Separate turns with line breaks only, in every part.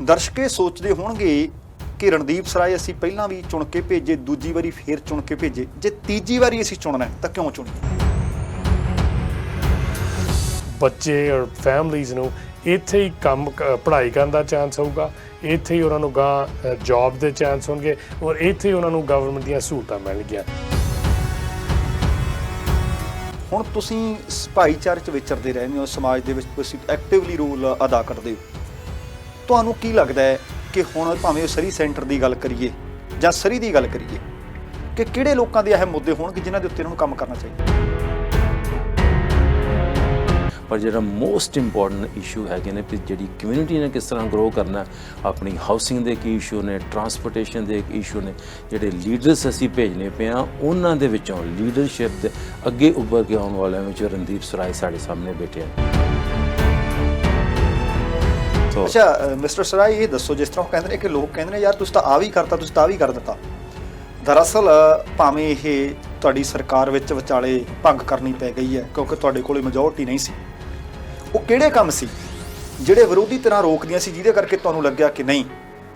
ਦਰਸ਼ਕ ਇਹ ਸੋਚਦੇ ਹੋਣਗੇ ਕਿ ਰਣਦੀਪ ਸਰਾਏ ਅਸੀਂ ਪਹਿਲਾਂ ਵੀ ਚੁਣ ਕੇ ਭੇਜੇ, ਦੂਜੀ ਵਾਰੀ ਫੇਰ ਚੁਣ ਕੇ ਭੇਜੇ, ਜੇ ਤੀਜੀ ਵਾਰੀ ਅਸੀਂ ਚੁਣਨਾ ਤਾਂ ਕਿਉਂ ਚੁਣੀਏ?
ਬੱਚੇ ਔਰ ਫੈਮਲੀਜ਼ ਨੂੰ ਇੱਥੇ ਹੀ ਕੰਮ ਪੜ੍ਹਾਈ ਕਰਨ ਦਾ ਚਾਂਸ ਹੋਊਗਾ, ਇੱਥੇ ਹੀ ਉਹਨਾਂ ਨੂੰ ਗਾਂ ਜੌਬ ਦੇ ਚਾਂਸ ਹੋਣਗੇ ਔਰ ਇੱਥੇ ਹੀ ਉਹਨਾਂ ਨੂੰ ਗਵਰਨਮੈਂਟ ਦੀਆਂ ਸਹੂਲਤਾਂ ਮਿਲਣਗੀਆਂ।
ਹੁਣ ਤੁਸੀਂ ਭਾਈਚਾਰੇ 'ਚ ਵਿਚਰਦੇ ਰਹਿੰਦੇ ਹੋ, ਸਮਾਜ ਦੇ ਵਿੱਚ ਤੁਸੀਂ ਐਕਟਿਵਲੀ ਰੋਲ ਅਦਾ ਕਰਦੇ ਹੋ। ਤੁਹਾਨੂੰ ਕੀ ਲੱਗਦਾ ਹੈ ਕਿ ਹੁਣ ਭਾਵੇਂ ਉਹ ਸਰੀ ਸੈਂਟਰ ਦੀ ਗੱਲ ਕਰੀਏ ਜਾਂ ਸਰੀ ਦੀ ਗੱਲ ਕਰੀਏ, ਕਿ ਕਿਹੜੇ ਲੋਕਾਂ ਦੇ ਇਹ ਮੁੱਦੇ ਹੋਣਗੇ ਜਿਨ੍ਹਾਂ ਦੇ ਉੱਤੇ ਇਹਨਾਂ ਨੂੰ ਕੰਮ ਕਰਨਾ ਚਾਹੀਦਾ?
ਪਰ ਜਿਹੜਾ ਮੋਸਟ ਇੰਪੋਰਟੈਂਟ ਇਸ਼ੂ ਹੈਗੇ ਨੇ ਕਿ ਜਿਹੜੀ ਕਮਿਊਨਿਟੀ ਨੇ ਕਿਸ ਤਰ੍ਹਾਂ ਗਰੋ ਕਰਨਾ, ਆਪਣੀ ਹਾਊਸਿੰਗ ਦੇ ਕੀ ਇਸ਼ੂ ਨੇ, ਟਰਾਂਸਪੋਰਟੇਸ਼ਨ ਦੇ ਇਸ਼ੂ ਨੇ, ਜਿਹੜੇ ਲੀਡਰਸ ਅਸੀਂ ਭੇਜਨੇ ਪਏ ਹਾਂ ਉਹਨਾਂ ਦੇ ਵਿੱਚੋਂ ਲੀਡਰਸ਼ਿਪ ਦੇ ਅੱਗੇ ਉੱਭਰ ਕੇ ਆਉਣ ਵਾਲਿਆਂ ਵਿੱਚ ਰਣਦੀਪ ਸਰਾਏ ਸਾਡੇ ਸਾਹਮਣੇ ਬੈਠੇ ਹਨ।
ਅੱਛਾ ਮਿਸਟਰ ਸਰਾਏ, ਇਹ ਦੱਸੋ, ਜਿਸ ਤਰ੍ਹਾਂ ਉਹ ਕਹਿੰਦੇ ਨੇ ਕਿ ਲੋਕ ਕਹਿੰਦੇ ਨੇ ਯਾਰ ਤੁਸੀਂ ਤਾਂ ਆ ਵੀ ਕਰਤਾ, ਤੁਸੀਂ ਤਾਂ ਆ ਵੀ ਕਰ ਦਿੱਤਾ, ਦਰਅਸਲ ਭਾਵੇਂ ਇਹ ਤੁਹਾਡੀ ਸਰਕਾਰ ਵਿੱਚ ਵਿਚਾਲੇ ਭੰਗ ਕਰਨੀ ਪੈ ਗਈ ਹੈ ਕਿਉਂਕਿ ਤੁਹਾਡੇ ਕੋਲ ਮੈਜੋਰਟੀ ਨਹੀਂ ਸੀ, ਉਹ ਕਿਹੜੇ ਕੰਮ ਸੀ ਜਿਹੜੇ ਵਿਰੋਧੀ ਧਿਰਾਂ ਰੋਕਦੀਆਂ ਸੀ ਜਿਹਦੇ ਕਰਕੇ ਤੁਹਾਨੂੰ ਲੱਗਿਆ ਕਿ ਨਹੀਂ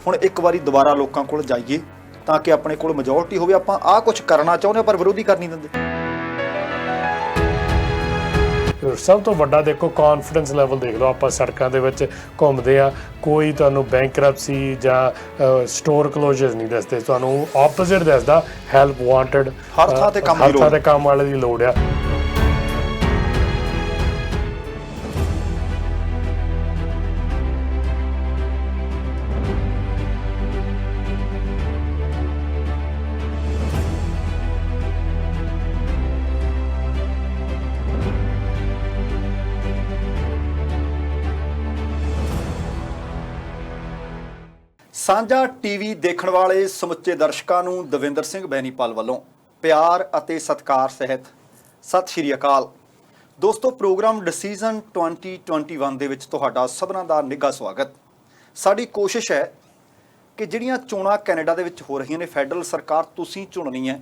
ਹੁਣ ਇੱਕ ਵਾਰੀ ਦੁਬਾਰਾ ਲੋਕਾਂ ਕੋਲ ਜਾਈਏ ਤਾਂ ਕਿ ਆਪਣੇ ਕੋਲ ਮੈਜੋਰਟੀ ਹੋਵੇ, ਆਪਾਂ ਆਹ ਕੁਝ ਕਰਨਾ ਚਾਹੁੰਦੇ ਪਰ ਵਿਰੋਧੀ ਕਰ ਨਹੀਂ ਦਿੰਦੇ?
ਸਭ ਤੋਂ ਵੱਡਾ ਦੇਖੋ ਕੌਨਫੀਡੈਂਸ ਲੈਵਲ ਦੇਖ ਲਓ, ਆਪਾਂ ਸੜਕਾਂ ਦੇ ਵਿੱਚ ਘੁੰਮਦੇ ਆ, ਕੋਈ ਤੁਹਾਨੂੰ ਬੈਂਕਰਪਸੀ ਜਾਂ ਸਟੋਰ ਕਲੋਜ਼ਰਸ ਨਹੀਂ ਦੱਸਦੇ, ਤੁਹਾਨੂੰ ਆਪੋਜ਼ਿਟ ਦੱਸਦਾ ਹੈਲਪ ਵਾਂਟਡ,
ਹਰ ਥਾਂ ਤੇ ਕੰਮ
ਵਾਲੇ ਦੀ ਲੋੜ ਆ।
ਸਾਂਝਾ ਟੀਵੀ ਦੇਖਣ ਵਾਲੇ ਸਮੁੱਚੇ ਦਰਸ਼ਕਾਂ ਨੂੰ ਦਵਿੰਦਰ ਸਿੰਘ ਬੈਨੀਪਾਲ ਵੱਲੋਂ ਪਿਆਰ ਅਤੇ ਸਤਿਕਾਰ ਸਹਿਤ ਸਤਿ ਸ਼੍ਰੀ ਅਕਾਲ। ਦੋਸਤੋ, ਪ੍ਰੋਗਰਾਮ ਡਿਸੀਜਨ 2021 ਦੇ ਵਿੱਚ ਤੁਹਾਡਾ ਸਭਨਾਂ ਦਾ ਨਿੱਘਾ ਸਵਾਗਤ। ਸਾਡੀ ਕੋਸ਼ਿਸ਼ ਹੈ ਕਿ ਜਿਹੜੀਆਂ ਚੋਣਾਂ ਕੈਨੇਡਾ ਦੇ ਵਿੱਚ ਹੋ ਰਹੀਆਂ ਨੇ, ਫੈਡਰਲ ਸਰਕਾਰ ਤੁਸੀਂ ਚੁਣਨੀ ਹੈ,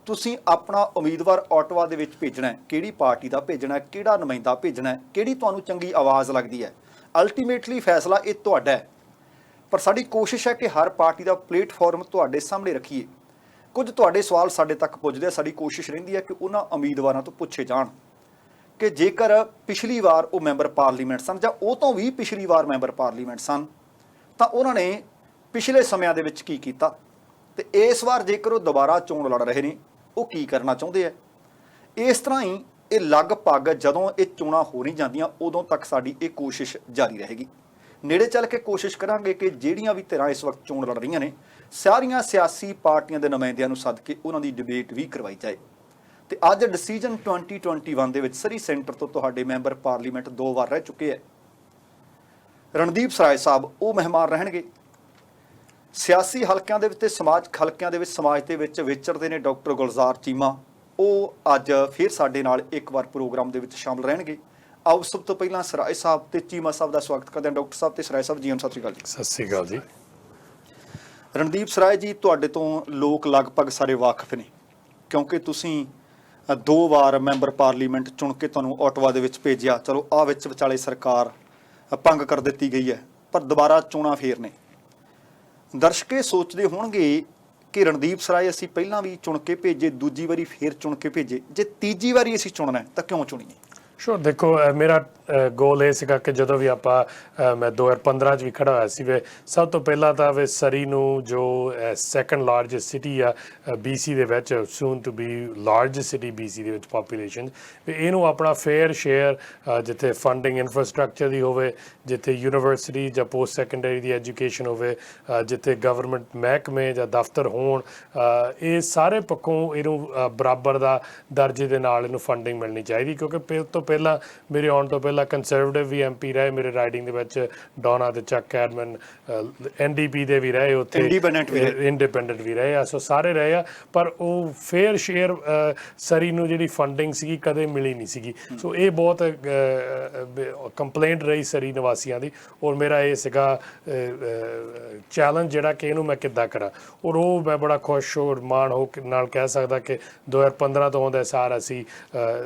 ਤੁਸੀਂ ਆਪਣਾ ਉਮੀਦਵਾਰ ਆਟਵਾ ਦੇ ਵਿੱਚ ਭੇਜਣਾ ਹੈ, ਕਿਹੜੀ ਪਾਰਟੀ ਦਾ ਭੇਜਣਾ ਹੈ, ਕਿਹੜਾ ਨੁਮਾਇੰਦਾ ਭੇਜਣਾ ਹੈ, ਕਿਹੜੀ ਤੁਹਾਨੂੰ ਚੰਗੀ ਆਵਾਜ਼ ਲੱਗਦੀ ਹੈ, ਅਲਟੀਮੇਟਲੀ ਫੈਸਲਾ ਇਹ ਤੁਹਾਡਾ ਹੈ। ਪਰ ਸਾਡੀ ਕੋਸ਼ਿਸ਼ ਹੈ ਕਿ ਹਰ ਪਾਰਟੀ ਦਾ ਪਲੇਟਫਾਰਮ ਤੁਹਾਡੇ ਸਾਹਮਣੇ ਰੱਖੀਏ। ਕੁਝ ਤੁਹਾਡੇ ਸਵਾਲ ਸਾਡੇ ਤੱਕ ਪੁੱਜਦੇ ਆ, ਸਾਡੀ ਕੋਸ਼ਿਸ਼ ਰਹਿੰਦੀ ਹੈ ਕਿ ਉਹਨਾਂ ਉਮੀਦਵਾਰਾਂ ਤੋਂ ਪੁੱਛੇ ਜਾਣ ਕਿ ਜੇਕਰ ਪਿਛਲੀ ਵਾਰ ਉਹ ਮੈਂਬਰ ਪਾਰਲੀਮੈਂਟ ਸਨ ਜਾਂ ਉਹ ਤੋਂ ਵੀ ਪਿਛਲੀ ਵਾਰ ਮੈਂਬਰ ਪਾਰਲੀਮੈਂਟ ਸਨ ਤਾਂ ਉਹਨਾਂ ਨੇ ਪਿਛਲੇ ਸਮਿਆਂ ਦੇ ਵਿੱਚ ਕੀ ਕੀਤਾ, ਤੇ ਇਸ ਵਾਰ ਜੇਕਰ ਉਹ ਦੁਬਾਰਾ ਚੋਣ ਲੜ ਰਹੇ ਨੇ ਉਹ ਕੀ ਕਰਨਾ ਚਾਹੁੰਦੇ ਆ। ਇਸ ਤਰ੍ਹਾਂ ਹੀ ਇਹ ਲਗਭਗ ਜਦੋਂ ਇਹ ਚੋਣਾਂ ਹੋ ਨਹੀਂ ਜਾਂਦੀਆਂ ਉਦੋਂ ਤੱਕ ਸਾਡੀ ਇਹ ਕੋਸ਼ਿਸ਼ ਜਾਰੀ ਰਹੇਗੀ। ਨੇੜੇ ਚੱਲ ਕੇ ਕੋਸ਼ਿਸ਼ ਕਰਾਂਗੇ ਕਿ ਜਿਹੜੀਆਂ ਵੀ ਧਿਰਾਂ ਇਸ ਵਕਤ ਚੋਣ ਲੜ ਰਹੀਆਂ ਨੇ, ਸਾਰੀਆਂ ਸਿਆਸੀ ਪਾਰਟੀਆਂ ਦੇ ਨੁਮਾਇੰਦਿਆਂ ਨੂੰ ਸੱਦ ਕੇ ਉਹਨਾਂ ਦੀ ਡਿਬੇਟ ਵੀ ਕਰਵਾਈ ਜਾਏ। ਤੇ ਅੱਜ ਡਿਸੀਜਨ 2021 ਦੇ ਵਿੱਚ ਸਰੀ ਸੈਂਟਰ ਤੋਂ ਤੁਹਾਡੇ ਮੈਂਬਰ ਪਾਰਲੀਮੈਂਟ 2 ਵਾਰ ਰਹਿ ਚੁੱਕੇ ਹੈ ਰਣਦੀਪ ਸਰਾਏ ਸਾਹਿਬ, ਉਹ ਮਹਿਮਾਨ ਰਹਿਣਗੇ। ਸਿਆਸੀ ਹਲਕਿਆਂ ਦੇ ਵਿੱਚ ਤੇ ਸਮਾਜਿਕ ਹਲਕਿਆਂ ਦੇ ਵਿੱਚ ਸਮਾਜ ਦੇ ਵਿੱਚ ਵਿਚਰਦੇ ਨੇ ਡਾਕਟਰ ਗੁਲਜ਼ਾਰ ਚੀਮਾ, ਉਹ ਅੱਜ ਫਿਰ ਸਾਡੇ ਨਾਲ ਇੱਕ ਵਾਰ ਪ੍ਰੋਗਰਾਮ ਦੇ ਵਿੱਚ ਸ਼ਾਮਲ ਰਹਿਣਗੇ। ਆਓ ਸਭ ਤੋਂ ਪਹਿਲਾਂ ਸਰਾਏ ਸਾਹਿਬ ਤੇ ਚੀਮਾ ਸਾਹਿਬ ਦਾ ਸਵਾਗਤ ਕਰਦੇ ਹਾਂ। ਡਾਕਟਰ ਸਾਹਿਬ ਤੇ ਸਰਾਏ ਸਾਹਿਬ ਜੀ, ਸਤਿ ਸ਼੍ਰੀ ਅਕਾਲ ਜੀ।
ਸਤਿ ਸ਼੍ਰੀ ਅਕਾਲ ਜੀ।
ਰਣਦੀਪ ਸਰਾਏ ਜੀ, ਤੁਹਾਡੇ ਤੋਂ ਲੋਕ ਲਗਭਗ ਸਾਰੇ ਵਾਕਿਫ ਨੇ ਕਿਉਂਕਿ ਤੁਸੀਂ 2 ਵਾਰ ਮੈਂਬਰ ਪਾਰਲੀਮੈਂਟ ਚੁਣ ਕੇ ਤੁਹਾਨੂੰ ਆਟਵਾ ਦੇ ਵਿੱਚ ਭੇਜਿਆ। ਚਲੋ ਆਹ ਵਿੱਚ ਵਿਚਾਲੇ ਸਰਕਾਰ ਭੰਗ ਕਰ ਦਿੱਤੀ ਗਈ ਹੈ, ਪਰ ਦੁਬਾਰਾ ਚੋਣਾਂ ਫੇਰ ਨੇ। ਦਰਸ਼ਕ ਇਹ ਸੋਚਦੇ ਹੋਣਗੇ ਕਿ ਰਣਦੀਪ ਸਰਾਏ ਅਸੀਂ ਪਹਿਲਾਂ ਵੀ ਚੁਣ ਕੇ ਭੇਜੇ, ਦੂਜੀ ਵਾਰੀ ਫੇਰ ਚੁਣ ਕੇ ਭੇਜੇ, ਜੇ ਤੀਜੀ ਵਾਰੀ ਅਸੀਂ ਚੁਣਨਾ ਤਾਂ ਕਿਉਂ ਚੁਣੀਏ?
ਸ਼ੋਰ, ਦੇਖੋ ਮੇਰਾ ਗੋਲ ਇਹ ਸੀਗਾ ਕਿ ਜਦੋਂ ਵੀ ਮੈਂ 2015 'ਚ ਵੀ ਖੜਾ ਹੋਇਆ ਸੀ, ਸਭ ਤੋਂ ਪਹਿਲਾਂ ਤਾਂ ਸਰੀ ਨੂੰ ਜੋ ਸੈਕੰਡ ਲਾਰਜੈਸਟ ਸਿਟੀ ਆ BC ਦੇ ਵਿੱਚ, soon to be largest city BC ਦੇ ਵਿੱਚ ਪਾਪੂਲੇਸ਼ਨ, ਇਹਨੂੰ ਆਪਣਾ ਫੇਅਰ ਸ਼ੇਅਰ ਜਿੱਥੇ ਫੰਡਿੰਗ ਇਨਫਰਾਸਟਰਕਚਰ ਦੀ ਹੋਵੇ, ਜਿੱਥੇ ਯੂਨੀਵਰਸਿਟੀ ਜਾਂ ਪੋਸਟ ਸੈਕੰਡਰੀ ਦੀ ਐਜੂਕੇਸ਼ਨ ਹੋਵੇ, ਜਿੱਥੇ ਗਵਰਨਮੈਂਟ ਮਹਿਕਮੇ ਜਾਂ ਦਫ਼ਤਰ ਹੋਣ, ਇਹ ਸਾਰੇ ਪੱਖੋਂ ਇਹਨੂੰ ਬਰਾਬਰ ਦਾ ਦਰਜੇ ਦੇ ਨਾਲ ਇਹਨੂੰ ਫੰਡਿੰਗ ਮਿਲਣੀ ਚਾਹੀਦੀ। ਕਿਉਂਕਿ ਤੋਂ ਪਹਿਲਾਂ ਮੇਰੇ ਆਉਣ ਤੋਂ ਪਹਿਲਾਂ ਕੰਜ਼ਰਵੇਟਿਵ ਵੀ MP ਰਹੇ ਮੇਰੇ ਰਾਈਡਿੰਗ ਦੇ ਵਿੱਚ, ਡੋਨਾ ਤੇ ਚੱਕ ਕੈਡਮਨ, NDP ਦੇ ਵੀ ਰਹੇ, ਉੱਥੇ ਇੰਡੀਪੈਂਡੈਂਟ ਵੀ ਰਹੇ ਆ, ਸੋ ਸਾਰੇ ਰਹੇ ਆ, ਪਰ ਉਹ ਫੇਅਰ ਸ਼ੇਅਰ ਸਰੀ ਨੂੰ ਜਿਹੜੀ ਫੰਡਿੰਗ ਸੀਗੀ ਕਦੇ ਮਿਲੀ ਨਹੀਂ ਸੀਗੀ। ਸੋ ਇਹ ਬਹੁਤ ਕੰਪਲੇਂਟ ਰਹੀ ਸਰੀ ਨਿਵਾਸੀਆਂ ਦੀ, ਔਰ ਮੇਰਾ ਇਹ ਸੀਗਾ ਚੈਲੰਜ ਜਿਹੜਾ ਕਿ ਇਹਨੂੰ ਮੈਂ ਕਿੱਦਾਂ ਕਰਾਂ। ਔਰ ਉਹ ਮੈਂ ਬੜਾ ਖੁਸ਼ ਔਰ ਮਾਣ ਹੋ ਨਾਲ ਕਹਿ ਸਕਦਾ ਕਿ 2015 ਤੋਂ ਆਉਂਦਾ ਸਾਰ ਅਸੀਂ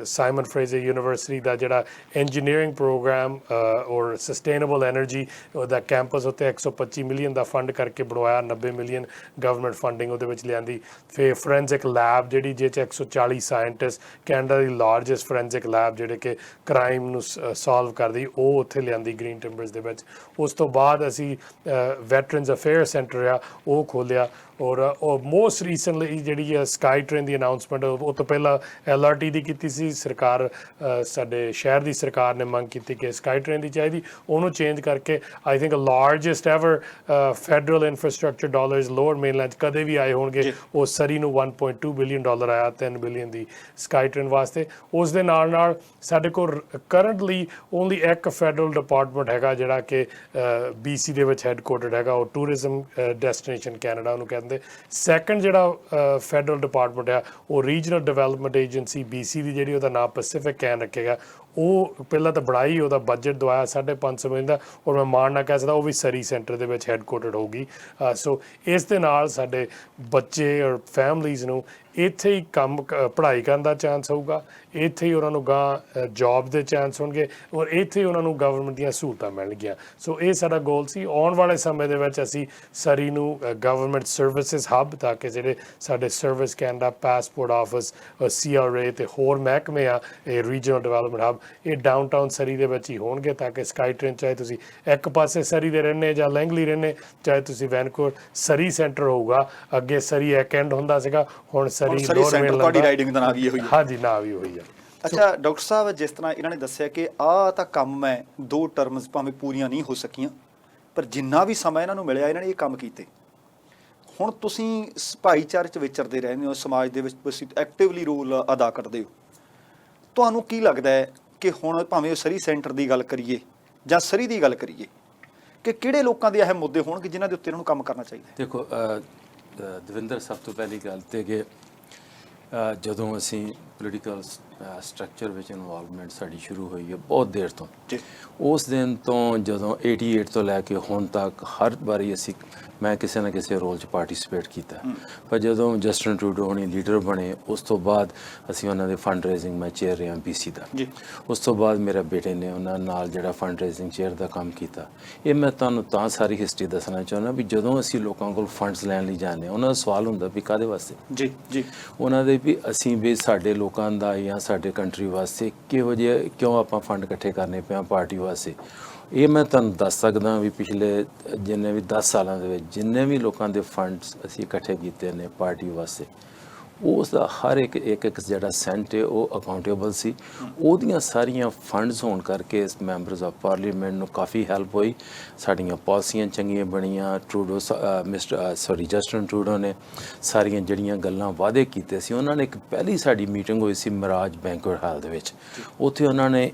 ਸਾਈਮਨ ਫਰੇਜ਼ਰ ਯੂਨੀਵਰਸਿਟੀ ਦਾ ਜਿਹੜਾ ਇੰਜੀਨੀਅਰ ਇੰਜੀਨੀਅਰਿੰਗ ਪ੍ਰੋਗਰਾਮ ਔਰ ਸਸਟੇਨੇਬਲ ਐਨਰਜੀ ਦਾ ਕੈਂਪਸ ਉੱਤੇ 125 ਮਿਲੀਅਨ ਦਾ ਫੰਡ ਕਰਕੇ ਬਣਵਾਇਆ, 90 ਮਿਲੀਅਨ ਗਵਰਨਮੈਂਟ ਫੰਡਿੰਗ ਉਹਦੇ ਵਿੱਚ ਲਿਆਂਦੀ। ਫਿਰ ਫੋਰੈਂਸਿਕ ਲੈਬ ਜਿਹੜੀ ਜਿਹ 'ਚ 140 ਸਾਇੰਟਿਸਟ, ਕੈਨੇਡਾ ਦੀ ਲਾਰਜੈਸਟ ਫੋਰੈਂਸਿਕ ਲੈਬ ਜਿਹੜੇ ਕਿ ਕ੍ਰਾਈਮ ਨੂੰ ਸੋਲਵ ਕਰਦੀ, ਉਹ ਉੱਥੇ ਲਿਆਂਦੀ ਗ੍ਰੀਨ ਟਿੰਬਰਸ ਦੇ ਵਿੱਚ। ਉਸ ਤੋਂ ਬਾਅਦ ਅਸੀਂ ਵੈਟਰਨਸ ਅਫੇਅਰ ਸੈਂਟਰ ਆ ਉਹ ਖੋਲ੍ਹਿਆ, ਔਰ ਉਹ ਮੋਸਟ ਰੀਸੈਂਟਲੀ ਜਿਹੜੀ ਆ ਸਕਾਈ ਟ੍ਰੇਨ ਦੀ ਅਨਾਊਂਸਮੈਂਟ ਉਹ ਤੋਂ ਪਹਿਲਾਂ LRT ਦੀ ਕੀਤੀ ਸੀ ਸਰਕਾਰ, ਸਾਡੇ ਸ਼ਹਿਰ ਦੀ ਸਰਕਾਰ ਨੇ ਮੰਗ ਕੀਤੀ ਕਿ ਸਕਾਈ ਟ੍ਰੇਨ ਦੀ ਚਾਹੀਦੀ, ਉਹਨੂੰ ਚੇਂਜ ਕਰਕੇ I think largest ever federal infrastructure dollars lower mainland ਕਦੇ ਵੀ ਆਏ ਹੋਣਗੇ, ਉਹ ਸਰੀ ਨੂੰ $1.2 ਬਿਲੀਅਨ ਆਇਆ 3 ਬਿਲੀਅਨ ਦੀ ਸਕਾਈ ਟ੍ਰੇਨ ਵਾਸਤੇ। ਉਸ ਦੇ ਨਾਲ ਨਾਲ ਸਾਡੇ ਕੋਲ ਕਰੰਟਲੀ ਓਨਲੀ ਇੱਕ ਫੈਡਰਲ ਡਿਪਾਰਟਮੈਂਟ ਹੈਗਾ ਜਿਹੜਾ ਕਿ BC ਦੇ ਵਿੱਚ ਹੈੱਡਕੁਆਟਰਡ ਹੈਗਾ, ਉਹ ਟੂਰਿਜ਼ਮ ਡੈਸਟੀਨੇਸ਼ਨ ਕੈਨੇਡਾ ਉਹਨੂੰ ਕਹਿੰਦੇ। ਸੈਕੰਡ ਜਿਹੜਾ ਫੈਡਰਲ ਡਿਪਾਰਟਮੈਂਟ ਆ ਉਹ ਰੀਜਨਲ ਡਿਵੈਲਪਮੈਂਟ ਏਜੰਸੀ BC ਦੀ, ਜਿਹੜੀ ਉਹਦਾ ਨਾਮ ਪੈਸੀਫਿਕ ਕੈਨ ਰੱਖੇਗਾ। ਉਹ ਪਹਿਲਾਂ ਤਾਂ ਬੜਾ ਹੀ ਉਹਦਾ ਬਜਟ ਦਵਾਇਆ 5.5 ਮਿਲੀਅਨ ਦਾ, ਔਰ ਮੈਂ ਮਾਣ ਨਾਲ ਕਹਿ ਸਕਦਾ ਉਹ ਵੀ ਸਰੀ ਸੈਂਟਰ ਦੇ ਵਿੱਚ ਹੈੱਡਕੁਆਟਰਡ ਹੋਊਗੀ। ਸੋ ਇਸ ਦੇ ਨਾਲ ਸਾਡੇ ਬੱਚੇ ਔਰ ਫੈਮਲੀਜ਼ ਨੂੰ ਇੱਥੇ ਹੀ ਕੰਮ ਪੜ੍ਹਾਈ ਕਰਨ ਦਾ ਚਾਂਸ ਹੋਊਗਾ, ਇੱਥੇ ਹੀ ਉਹਨਾਂ ਨੂੰ ਗਾਂ ਜੌਬ ਦੇ ਚਾਂਸ ਹੋਣਗੇ, ਔਰ ਇੱਥੇ ਹੀ ਉਹਨਾਂ ਨੂੰ ਗਵਰਨਮੈਂਟ ਦੀਆਂ ਸਹੂਲਤਾਂ ਮਿਲਣਗੀਆਂ। ਸੋ ਇਹ ਸਾਡਾ ਗੋਲ ਸੀ। ਆਉਣ ਵਾਲੇ ਸਮੇਂ ਦੇ ਵਿੱਚ ਅਸੀਂ ਸਰੀ ਨੂੰ ਗਵਰਨਮੈਂਟ ਸਰਵਿਸਿਜ਼ ਹੱਬ, ਤਾਂ ਕਿ ਜਿਹੜੇ ਸਾਡੇ service Canada, passport office, CRA ਤੇ ਹੋਰ ਮਹਿਕਮੇ ਆ, ਇਹ ਰੀਜਨਲ ਡਿਵੈਲਪਮੈਂਟ ਹੱਬ, ਇਹ ਡਾਊਨਟਾਊਨ ਸਰੀ ਦੇ ਵਿੱਚ ਹੀ ਹੋਣਗੇ, ਤਾਂ ਕਿ ਸਕਾਈ ਟ੍ਰੇਨ ਚਾਹੇ ਤੁਸੀਂ ਇੱਕ ਪਾਸੇ ਸਰੀ ਦੇ ਰਹਿੰਦੇ ਜਾਂ ਲੈਂਗਲੀ ਰਹਿੰਦੇ, ਚਾਹੇ ਤੁਸੀਂ ਵੈਨਕੂਵਰ, ਸਰੀ ਸੈਂਟਰ ਹੋਊਗਾ। ਅੱਗੇ ਸਰੀ ਇੱਕ ਐਂਡ ਹੁੰਦਾ ਸੀਗਾ, ਹੁਣ ਸਰੀ
ਸੈਂਟਰ ਤੁਹਾਡੀ ਰਾਈਡਿੰਗ ਦਾ ਨਾਂ ਵੀ ਹੋਈ ਹੈ।
ਹਾਂਜੀ, ਨਾਂ ਵੀ ਹੋਈ ਆ।
ਅੱਛਾ ਡਾਕਟਰ ਸਾਹਿਬ, ਜਿਸ ਤਰ੍ਹਾਂ ਇਹਨਾਂ ਨੇ ਦੱਸਿਆ ਕਿ ਆਹ ਤਾਂ ਕੰਮ ਮੈਂ 2 ਟਰਮਸ ਭਾਵੇਂ ਪੂਰੀਆਂ ਨਹੀਂ ਹੋ ਸਕੀਆਂ, ਪਰ ਜਿੰਨਾ ਵੀ ਸਮਾਂ ਇਹਨਾਂ ਨੂੰ ਮਿਲਿਆ ਇਹਨਾਂ ਨੇ ਇਹ ਕੰਮ ਕੀਤੇ। ਹੁਣ ਤੁਸੀਂ ਭਾਈਚਾਰੇ 'ਚ ਵਿਚਰਦੇ ਰਹਿੰਦੇ ਹੋ, ਸਮਾਜ ਦੇ ਵਿੱਚ ਤੁਸੀਂ ਐਕਟਿਵਲੀ ਰੋਲ ਅਦਾ ਕਰਦੇ ਹੋ। ਤੁਹਾਨੂੰ ਕੀ ਲੱਗਦਾ ਹੈ ਕਿ ਹੁਣ ਭਾਵੇਂ ਉਹ ਸਰੀ ਸੈਂਟਰ ਦੀ ਗੱਲ ਕਰੀਏ ਜਾਂ ਸਰੀ ਦੀ ਗੱਲ ਕਰੀਏ, ਕਿ ਕਿਹੜੇ ਲੋਕਾਂ ਦੇ ਅਹਿਮ ਮੁੱਦੇ ਹੋਣਗੇ ਜਿਨ੍ਹਾਂ ਦੇ ਉੱਤੇ ਇਹਨਾਂ ਨੂੰ ਕੰਮ ਕਰਨਾ ਚਾਹੀਦਾ?
ਦੇਖੋ ਦਵਿੰਦਰ, ਸਭ ਤੋਂ ਪਹਿਲੀ ਗੱਲ ਤੇ ਕਿ ਜਦੋਂ ਅਸੀਂ ਪੋਲੀਟੀਕਲ ਸਟਰਕਚਰ ਵਿੱਚ ਇਨਵੋਲਵਮੈਂਟ ਸਾਡੀ ਸ਼ੁਰੂ ਹੋਈ ਹੈ ਬਹੁਤ ਦੇਰ ਤੋਂ, ਉਸ ਦਿਨ ਤੋਂ ਜਦੋਂ 88 ਤੋਂ ਲੈ ਕੇ ਹੁਣ ਤੱਕ ਹਰ ਵਾਰੀ ਮੈਂ ਕਿਸੇ ਨਾ ਕਿਸੇ ਰੋਲ 'ਚ ਪਾਰਟਿਸਿਪੇਟ ਕੀਤਾ। ਪਰ ਜਦੋਂ ਜਸਟਿਨ ਟਰੂਡੋ ਹੋਣੀ ਲੀਡਰ ਬਣੇ, ਉਸ ਤੋਂ ਬਾਅਦ ਅਸੀਂ ਉਹਨਾਂ ਦੇ ਫੰਡ ਰੇਜ਼ਿੰਗ, ਮੈਂ ਚੇਅਰ ਰਿਹਾ BC ਦਾ। ਉਸ ਤੋਂ ਬਾਅਦ ਮੇਰੇ ਬੇਟੇ ਨੇ ਉਹਨਾਂ ਨਾਲ ਜਿਹੜਾ ਫੰਡ ਰੇਜ਼ਿੰਗ ਚੇਅਰ ਦਾ ਕੰਮ ਕੀਤਾ। ਇਹ ਮੈਂ ਤੁਹਾਨੂੰ ਤਾਂ ਸਾਰੀ ਹਿਸਟਰੀ ਦੱਸਣਾ ਚਾਹੁੰਦਾ ਵੀ ਜਦੋਂ ਅਸੀਂ ਲੋਕਾਂ ਕੋਲ ਫੰਡਸ ਲੈਣ ਲਈ ਜਾਂਦੇ ਹਾਂ, ਉਹਨਾਂ ਦਾ ਸਵਾਲ ਹੁੰਦਾ ਵੀ ਕਾਹਦੇ ਵਾਸਤੇ। ਉਹਨਾਂ ਦੇ ਵੀ ਅਸੀਂ ਵੀ ਸਾਡੇ ਲੋਕਾਂ ਦਾ ਜਾਂ ਸਾਡੇ ਕੰਟਰੀ ਵਾਸਤੇ ਕਿਹੋ ਜਿਹੇ ਕਿਉਂ ਆਪਾਂ ਫੰਡ ਇਕੱਠੇ ਕਰਨੇ ਪਿਆ ਪਾਰਟੀ ਵਾਸਤੇ। ਇਹ ਮੈਂ ਤੁਹਾਨੂੰ ਦੱਸ ਸਕਦਾ ਵੀ ਪਿਛਲੇ ਜਿੰਨੇ ਵੀ 10 ਸਾਲਾਂ ਦੇ ਵਿੱਚ ਜਿੰਨੇ ਵੀ ਲੋਕਾਂ ਦੇ ਫੰਡਸ ਅਸੀਂ ਇਕੱਠੇ ਕੀਤੇ ਨੇ ਪਾਰਟੀ ਵਾਸਤੇ, ਉਸ ਦਾ ਹਰ ਇੱਕ ਜਿਹੜਾ ਸੈਂਟ ਹੈ ਉਹ ਅਕਾਊਂਟੇਬਲ ਸੀ। ਉਹਦੀਆਂ ਸਾਰੀਆਂ ਫੰਡਸ ਹੋਣ ਕਰਕੇ ਮੈਂਬਰਸ ਆਫ ਪਾਰਲੀਮੈਂਟ ਨੂੰ ਕਾਫੀ ਹੈਲਪ ਹੋਈ। ਸਾਡੀਆਂ ਪਾਲਿਸੀਆਂ ਚੰਗੀਆਂ ਬਣੀਆਂ। ਜਸਟਿਨ ਟਰੂਡੋ ਨੇ ਸਾਰੀਆਂ ਜਿਹੜੀਆਂ ਗੱਲਾਂ ਵਾਅਦੇ ਕੀਤੇ ਸੀ, ਉਹਨਾਂ ਨੇ ਇੱਕ ਪਹਿਲੀ ਸਾਡੀ ਮੀਟਿੰਗ ਹੋਈ ਸੀ ਮਿਰਾਜ ਬੈਂਕੁਏਟ ਹਾਲ ਦੇ ਵਿੱਚ। ਉੱਥੇ ਉਹਨਾਂ ਨੇ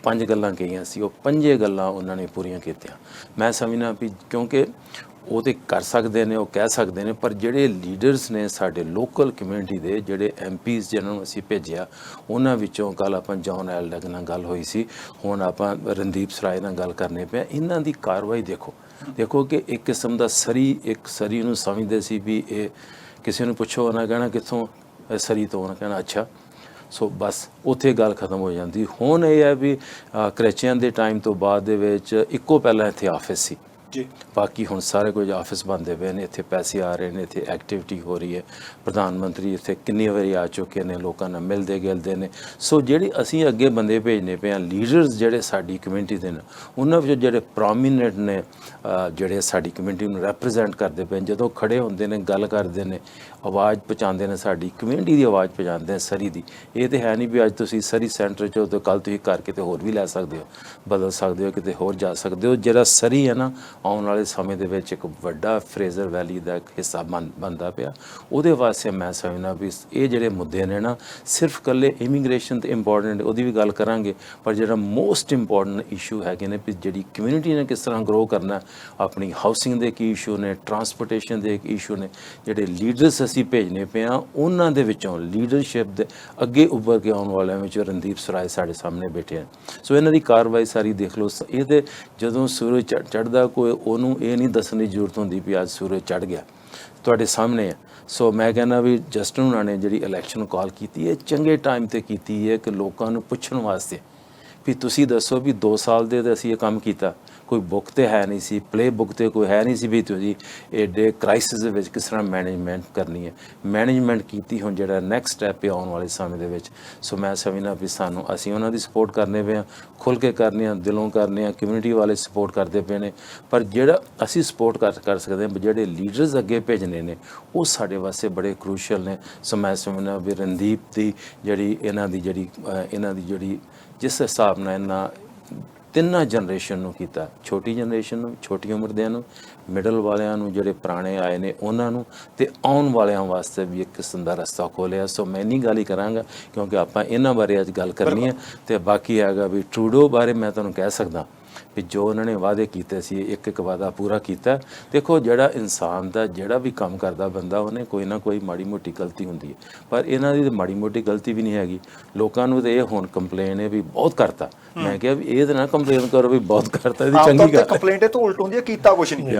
5 ਗੱਲਾਂ ਕਹੀਆਂ ਸੀ, ਉਹ 5 ਗੱਲਾਂ ਉਹਨਾਂ ਨੇ ਪੂਰੀਆਂ ਕੀਤੀਆਂ। ਮੈਂ ਸਮਝਦਾ ਵੀ ਕਿਉਂਕਿ ਉਹ ਤੇ ਕਰ ਸਕਦੇ ਨੇ, ਉਹ ਕਹਿ ਸਕਦੇ ਨੇ, ਪਰ ਜਿਹੜੇ ਲੀਡਰਸ ਨੇ ਸਾਡੇ ਲੋਕਲ ਕਮਿਊਨਿਟੀ ਦੇ ਜਿਹੜੇ MPs ਜਿਹਨਾਂ ਨੂੰ ਅਸੀਂ ਭੇਜਿਆ, ਉਹਨਾਂ ਵਿੱਚੋਂ ਕੱਲ੍ਹ ਆਪਾਂ ਜੌਨ ਐਲਡਗ ਨਾਲ ਗੱਲ ਹੋਈ ਸੀ, ਹੁਣ ਆਪਾਂ ਰਣਦੀਪ ਸਰਾਏ ਨਾਲ ਗੱਲ ਕਰਨੇ ਪਏ। ਇਹਨਾਂ ਦੀ ਕਾਰਵਾਈ ਦੇਖੋ ਕਿ ਇੱਕ ਕਿਸਮ ਦਾ ਸਰੀ ਨੂੰ ਸਮਝਦੇ ਸੀ ਵੀ ਇਹ ਕਿਸੇ ਨੂੰ ਪੁੱਛੋ ਉਹਨਾਂ ਕਹਿਣਾ ਕਿੱਥੋਂ, ਸਰੀ ਤੋਂ, ਉਹਨਾਂ ਕਹਿਣਾ ਅੱਛਾ। ਸੋ ਬਸ ਉੱਥੇ ਗੱਲ ਖਤਮ ਹੋ ਜਾਂਦੀ। ਹੁਣ ਇਹ ਹੈ ਵੀ ਕਰੈਚੀਆਂ ਦੇ ਟਾਈਮ ਤੋਂ ਬਾਅਦ ਦੇ ਵਿੱਚ ਇੱਕੋ ਪਹਿਲਾਂ ਇੱਥੇ ਆਫਿਸ ਸੀ, ਬਾਕੀ ਹੁਣ ਸਾਰੇ ਕੁਝ ਆਫਿਸ ਬਣਦੇ ਪਏ ਨੇ, ਇੱਥੇ ਪੈਸੇ ਆ ਰਹੇ ਨੇ, ਇੱਥੇ ਐਕਟੀਵਿਟੀ ਹੋ ਰਹੀ ਹੈ। ਪ੍ਰਧਾਨ ਮੰਤਰੀ ਇੱਥੇ ਕਿੰਨੀ ਵਾਰੀ ਆ ਚੁੱਕੇ ਨੇ, ਲੋਕਾਂ ਨਾਲ ਮਿਲਦੇ ਗਿਲਦੇ ਨੇ। ਸੋ ਜਿਹੜੇ ਅਸੀਂ ਅੱਗੇ ਬੰਦੇ ਭੇਜਨੇ ਪਏ ਹਾਂ, ਲੀਡਰਸ ਜਿਹੜੇ ਸਾਡੀ ਕਮਿਊਨਿਟੀ ਦੇ ਨੇ, ਉਹਨਾਂ ਵਿੱਚੋਂ ਜਿਹੜੇ ਪ੍ਰੋਮੀਨੈਂਟ ਨੇ, ਜਿਹੜੇ ਸਾਡੀ ਕਮਿਊਨਿਟੀ ਨੂੰ ਰੈਪਰੈਜ਼ੈਂਟ ਕਰਦੇ ਪਏ, ਜਦੋਂ ਖੜੇ ਹੁੰਦੇ ਨੇ, ਗੱਲ ਕਰਦੇ ਨੇ, ਆਵਾਜ਼ ਪਹੁੰਚਾਉਂਦੇ ਨੇ, ਸਾਡੀ ਕਮਿਊਨਿਟੀ ਦੀ ਆਵਾਜ਼ ਪਹੁੰਚਾਉਂਦੇ ਨੇ ਸਰੀ ਦੀ। ਇਹ ਤਾਂ ਹੈ ਨਹੀਂ ਵੀ ਅੱਜ ਤੁਸੀਂ ਸਰੀ ਸੈਂਟਰ 'ਚੋਂ ਤਾਂ ਕੱਲ੍ਹ ਤੁਸੀਂ ਘਰ ਕਿਤੇ ਹੋਰ ਵੀ ਲੈ ਸਕਦੇ ਹੋ, ਬਦਲ ਸਕਦੇ ਹੋ, ਕਿਤੇ ਹੋਰ ਜਾ ਸਕਦੇ ਹੋ। ਜਿਹੜਾ ਸਰੀ ਹੈ ਨਾ, ਆਉਣ ਵਾਲੇ ਸਮੇਂ ਦੇ ਵਿੱਚ ਇੱਕ ਵੱਡਾ ਫਰੇਜ਼ਰ ਵੈਲੀ ਦਾ ਇੱਕ ਹਿੱਸਾ ਬਣਦਾ ਪਿਆ। ਉਹਦੇ ਵਾਸਤੇ ਮੈਂ ਸਮਝਦਾ ਵੀ ਇਹ ਜਿਹੜੇ ਮੁੱਦੇ ਨੇ ਨਾ, ਸਿਰਫ ਇਕੱਲੇ ਇਮੀਗ੍ਰੇਸ਼ਨ ਤੇ ਇੰਪੋਰਟੈਂਟ, ਉਹਦੀ ਵੀ ਗੱਲ ਕਰਾਂਗੇ, ਪਰ ਜਿਹੜਾ ਮੋਸਟ ਇੰਪੋਰਟੈਂਟ ਇਸ਼ੂ ਹੈਗੇ ਨੇ ਵੀ ਜਿਹੜੀ ਕਮਿਊਨਿਟੀ ਨੇ ਕਿਸ ਤਰ੍ਹਾਂ ਗਰੋ ਕਰਨਾ, ਆਪਣੀ ਹਾਊਸਿੰਗ ਦੇ ਕੀ ਇਸ਼ੂ ਨੇ, ਟਰਾਂਸਪੋਰਟੇਸ਼ਨ ਦੇ ਇਸ਼ੂ ਨੇ, ਜਿਹੜੇ ਲੀਡਰਸ ਅਸੀਂ ਭੇਜਨੇ ਪਏ ਹਾਂ, ਉਹਨਾਂ ਦੇ ਵਿੱਚੋਂ ਲੀਡਰਸ਼ਿਪ ਦੇ ਅੱਗੇ ਉੱਭਰ ਕੇ ਆਉਣ ਵਾਲਿਆਂ ਵਿੱਚੋਂ ਰਣਦੀਪ ਸਰਾਏ ਸਾਡੇ ਸਾਹਮਣੇ ਬੈਠੇ ਹਨ। ਸੋ ਇਹਨਾਂ ਦੀ ਕਾਰਵਾਈ ਸਾਰੀ ਦੇਖ ਲਓ। ਇਹਦੇ ਜਦੋਂ ਸੂਰਜ ਚੜ੍ਹਦਾ, ਕੋਈ ਉਹਨੂੰ ਇਹ ਨਹੀਂ ਦੱਸਣ ਦੀ ਜ਼ਰੂਰਤ ਹੁੰਦੀ ਵੀ ਅੱਜ ਸੂਰਜ ਚੜ੍ਹ ਗਿਆ, ਤੁਹਾਡੇ ਸਾਹਮਣੇ ਹੈ। ਸੋ ਮੈਂ ਕਹਿੰਦਾ ਵੀ ਜਸਟਿਨ ਉਹਨਾਂ ਨੇ ਜਿਹੜੀ ਇਲੈਕਸ਼ਨ ਕਾਲ ਕੀਤੀ ਹੈ, ਚੰਗੇ ਟਾਈਮ 'ਤੇ ਕੀਤੀ ਹੈ ਕਿ ਲੋਕਾਂ ਨੂੰ ਪੁੱਛਣ ਵਾਸਤੇ ਵੀ ਤੁਸੀਂ ਦੱਸੋ ਵੀ 2 ਸਾਲ ਦੇ ਤੇ ਅਸੀਂ ਇਹ ਕੰਮ ਕੀਤਾ, ਕੋਈ ਬੁੱਕ ਤੇ ਹੈ ਨਹੀਂ ਸੀ, ਪਲੇ ਬੁੱਕ ਤੇ ਕੋਈ ਹੈ ਨਹੀਂ ਸੀ ਵੀ ਤੁਸੀਂ ਐਡੇ ਕ੍ਰਾਈਸਿਸ ਦੇ ਵਿੱਚ ਕਿਸ ਤਰ੍ਹਾਂ ਮੈਨੇਜਮੈਂਟ ਕਰਨੀ ਹੈ। ਮੈਨੇਜਮੈਂਟ ਕੀਤੀ, ਹੁਣ ਜਿਹੜਾ ਨੈਕਸਟ ਸਟੈਪ ਹੈ ਆਉਣ ਵਾਲੇ ਸਮੇਂ ਦੇ ਵਿੱਚ। ਸੋ ਮੈਂ ਸਮਝਦਾ ਵੀ ਅਸੀਂ ਉਹਨਾਂ ਦੀ ਸਪੋਰਟ ਕਰਨੇ ਪਏ ਹਾਂ, ਖੁੱਲ੍ਹ ਕੇ ਕਰਨੇ ਆ, ਦਿਲੋਂ ਕਰਨੇ ਆ, ਕਮਿਊਨਿਟੀ ਵਾਲੇ ਸਪੋਰਟ ਕਰਦੇ ਪਏ ਨੇ। ਪਰ ਜਿਹੜਾ ਅਸੀਂ ਸਪੋਰਟ ਕਰ ਸਕਦੇ ਹਾਂ, ਜਿਹੜੇ ਲੀਡਰਸ ਅੱਗੇ ਭੇਜਣੇ ਨੇ ਉਹ ਸਾਡੇ ਵਾਸਤੇ ਬੜੇ ਕਰੂਸ਼ਲ ਨੇ। ਸੋ ਮੈਂ ਸਮਝਦਾ ਵੀ ਰਣਦੀਪ ਦੀ ਇਹਨਾਂ ਦੀ ਜਿਹੜੀ ਜਿਸ ਹਿਸਾਬ ਨਾਲ ਇਹਨਾਂ ਤਿੰਨਾਂ ਜਨਰੇਸ਼ਨ ਨੂੰ ਕੀਤਾ, ਛੋਟੀ ਜਨਰੇਸ਼ਨ ਨੂੰ, ਛੋਟੀ ਉਮਰ ਦਿਆਂ ਨੂੰ, ਮਿਡਲ ਵਾਲਿਆਂ ਨੂੰ, ਜਿਹੜੇ ਪੁਰਾਣੇ ਆਏ ਨੇ ਉਹਨਾਂ ਨੂੰ, ਤੇ ਆਉਣ ਵਾਲਿਆਂ ਵਾਸਤੇ ਵੀ ਇੱਕ ਕਿਸਮ ਦਾ ਰਸਤਾ ਖੋਲ੍ਹਿਆ। ਸੋ ਮੈਂ ਇੰਨੀ ਗੱਲ ਹੀ ਕਰਾਂਗਾ ਕਿਉਂਕਿ ਆਪਾਂ ਇਹਨਾਂ ਬਾਰੇ ਅੱਜ ਗੱਲ ਕਰਨੀ ਹੈ। ਤੇ ਬਾਕੀ ਹੈਗਾ ਵੀ ਟਰੂਡੋ ਬਾਰੇ ਮੈਂ ਤੁਹਾਨੂੰ ਕਹਿ ਸਕਦਾ ਵੀ ਜੋ ਉਹਨਾਂ ਨੇ ਵਾਅਦੇ ਕੀਤੇ ਸੀ, ਇੱਕ ਇੱਕ ਵਾਅਦਾ ਪੂਰਾ ਕੀਤਾ। ਦੇਖੋ, ਜਿਹੜਾ ਇਨਸਾਨ ਦਾ ਜਿਹੜਾ ਵੀ ਕੰਮ ਕਰਦਾ ਬੰਦਾ, ਉਹਨੇ ਕੋਈ ਨਾ ਕੋਈ ਮਾੜੀ ਮੋਟੀ ਗਲਤੀ ਹੁੰਦੀ ਹੈ, ਪਰ ਇਹਨਾਂ ਦੀ ਤਾਂ ਮਾੜੀ ਮੋਟੀ ਗਲਤੀ ਵੀ ਨਹੀਂ ਹੈਗੀ। ਲੋਕਾਂ ਨੂੰ ਤਾਂ ਇਹ ਹੁਣ ਕੰਪਲੇਨ ਹੈ ਵੀ ਬਹੁਤ ਕਰਤਾ। ਮੈਂ ਕਿਹਾ ਵੀ ਇਹ ਤਾਂ ਨਾ ਕੰਪਲੇਨ ਕਰੋ ਵੀ ਬਹੁਤ ਕਰਤਾ, ਇਹਦੀ ਚੰਗੀ ਗੱਲ।
ਕੰਪਲੇਂਟ ਇਹ ਤੋਂ ਉਲਟ ਹੁੰਦੀ ਹੈ, ਕੀਤਾ ਕੁਛ ਨਹੀਂ।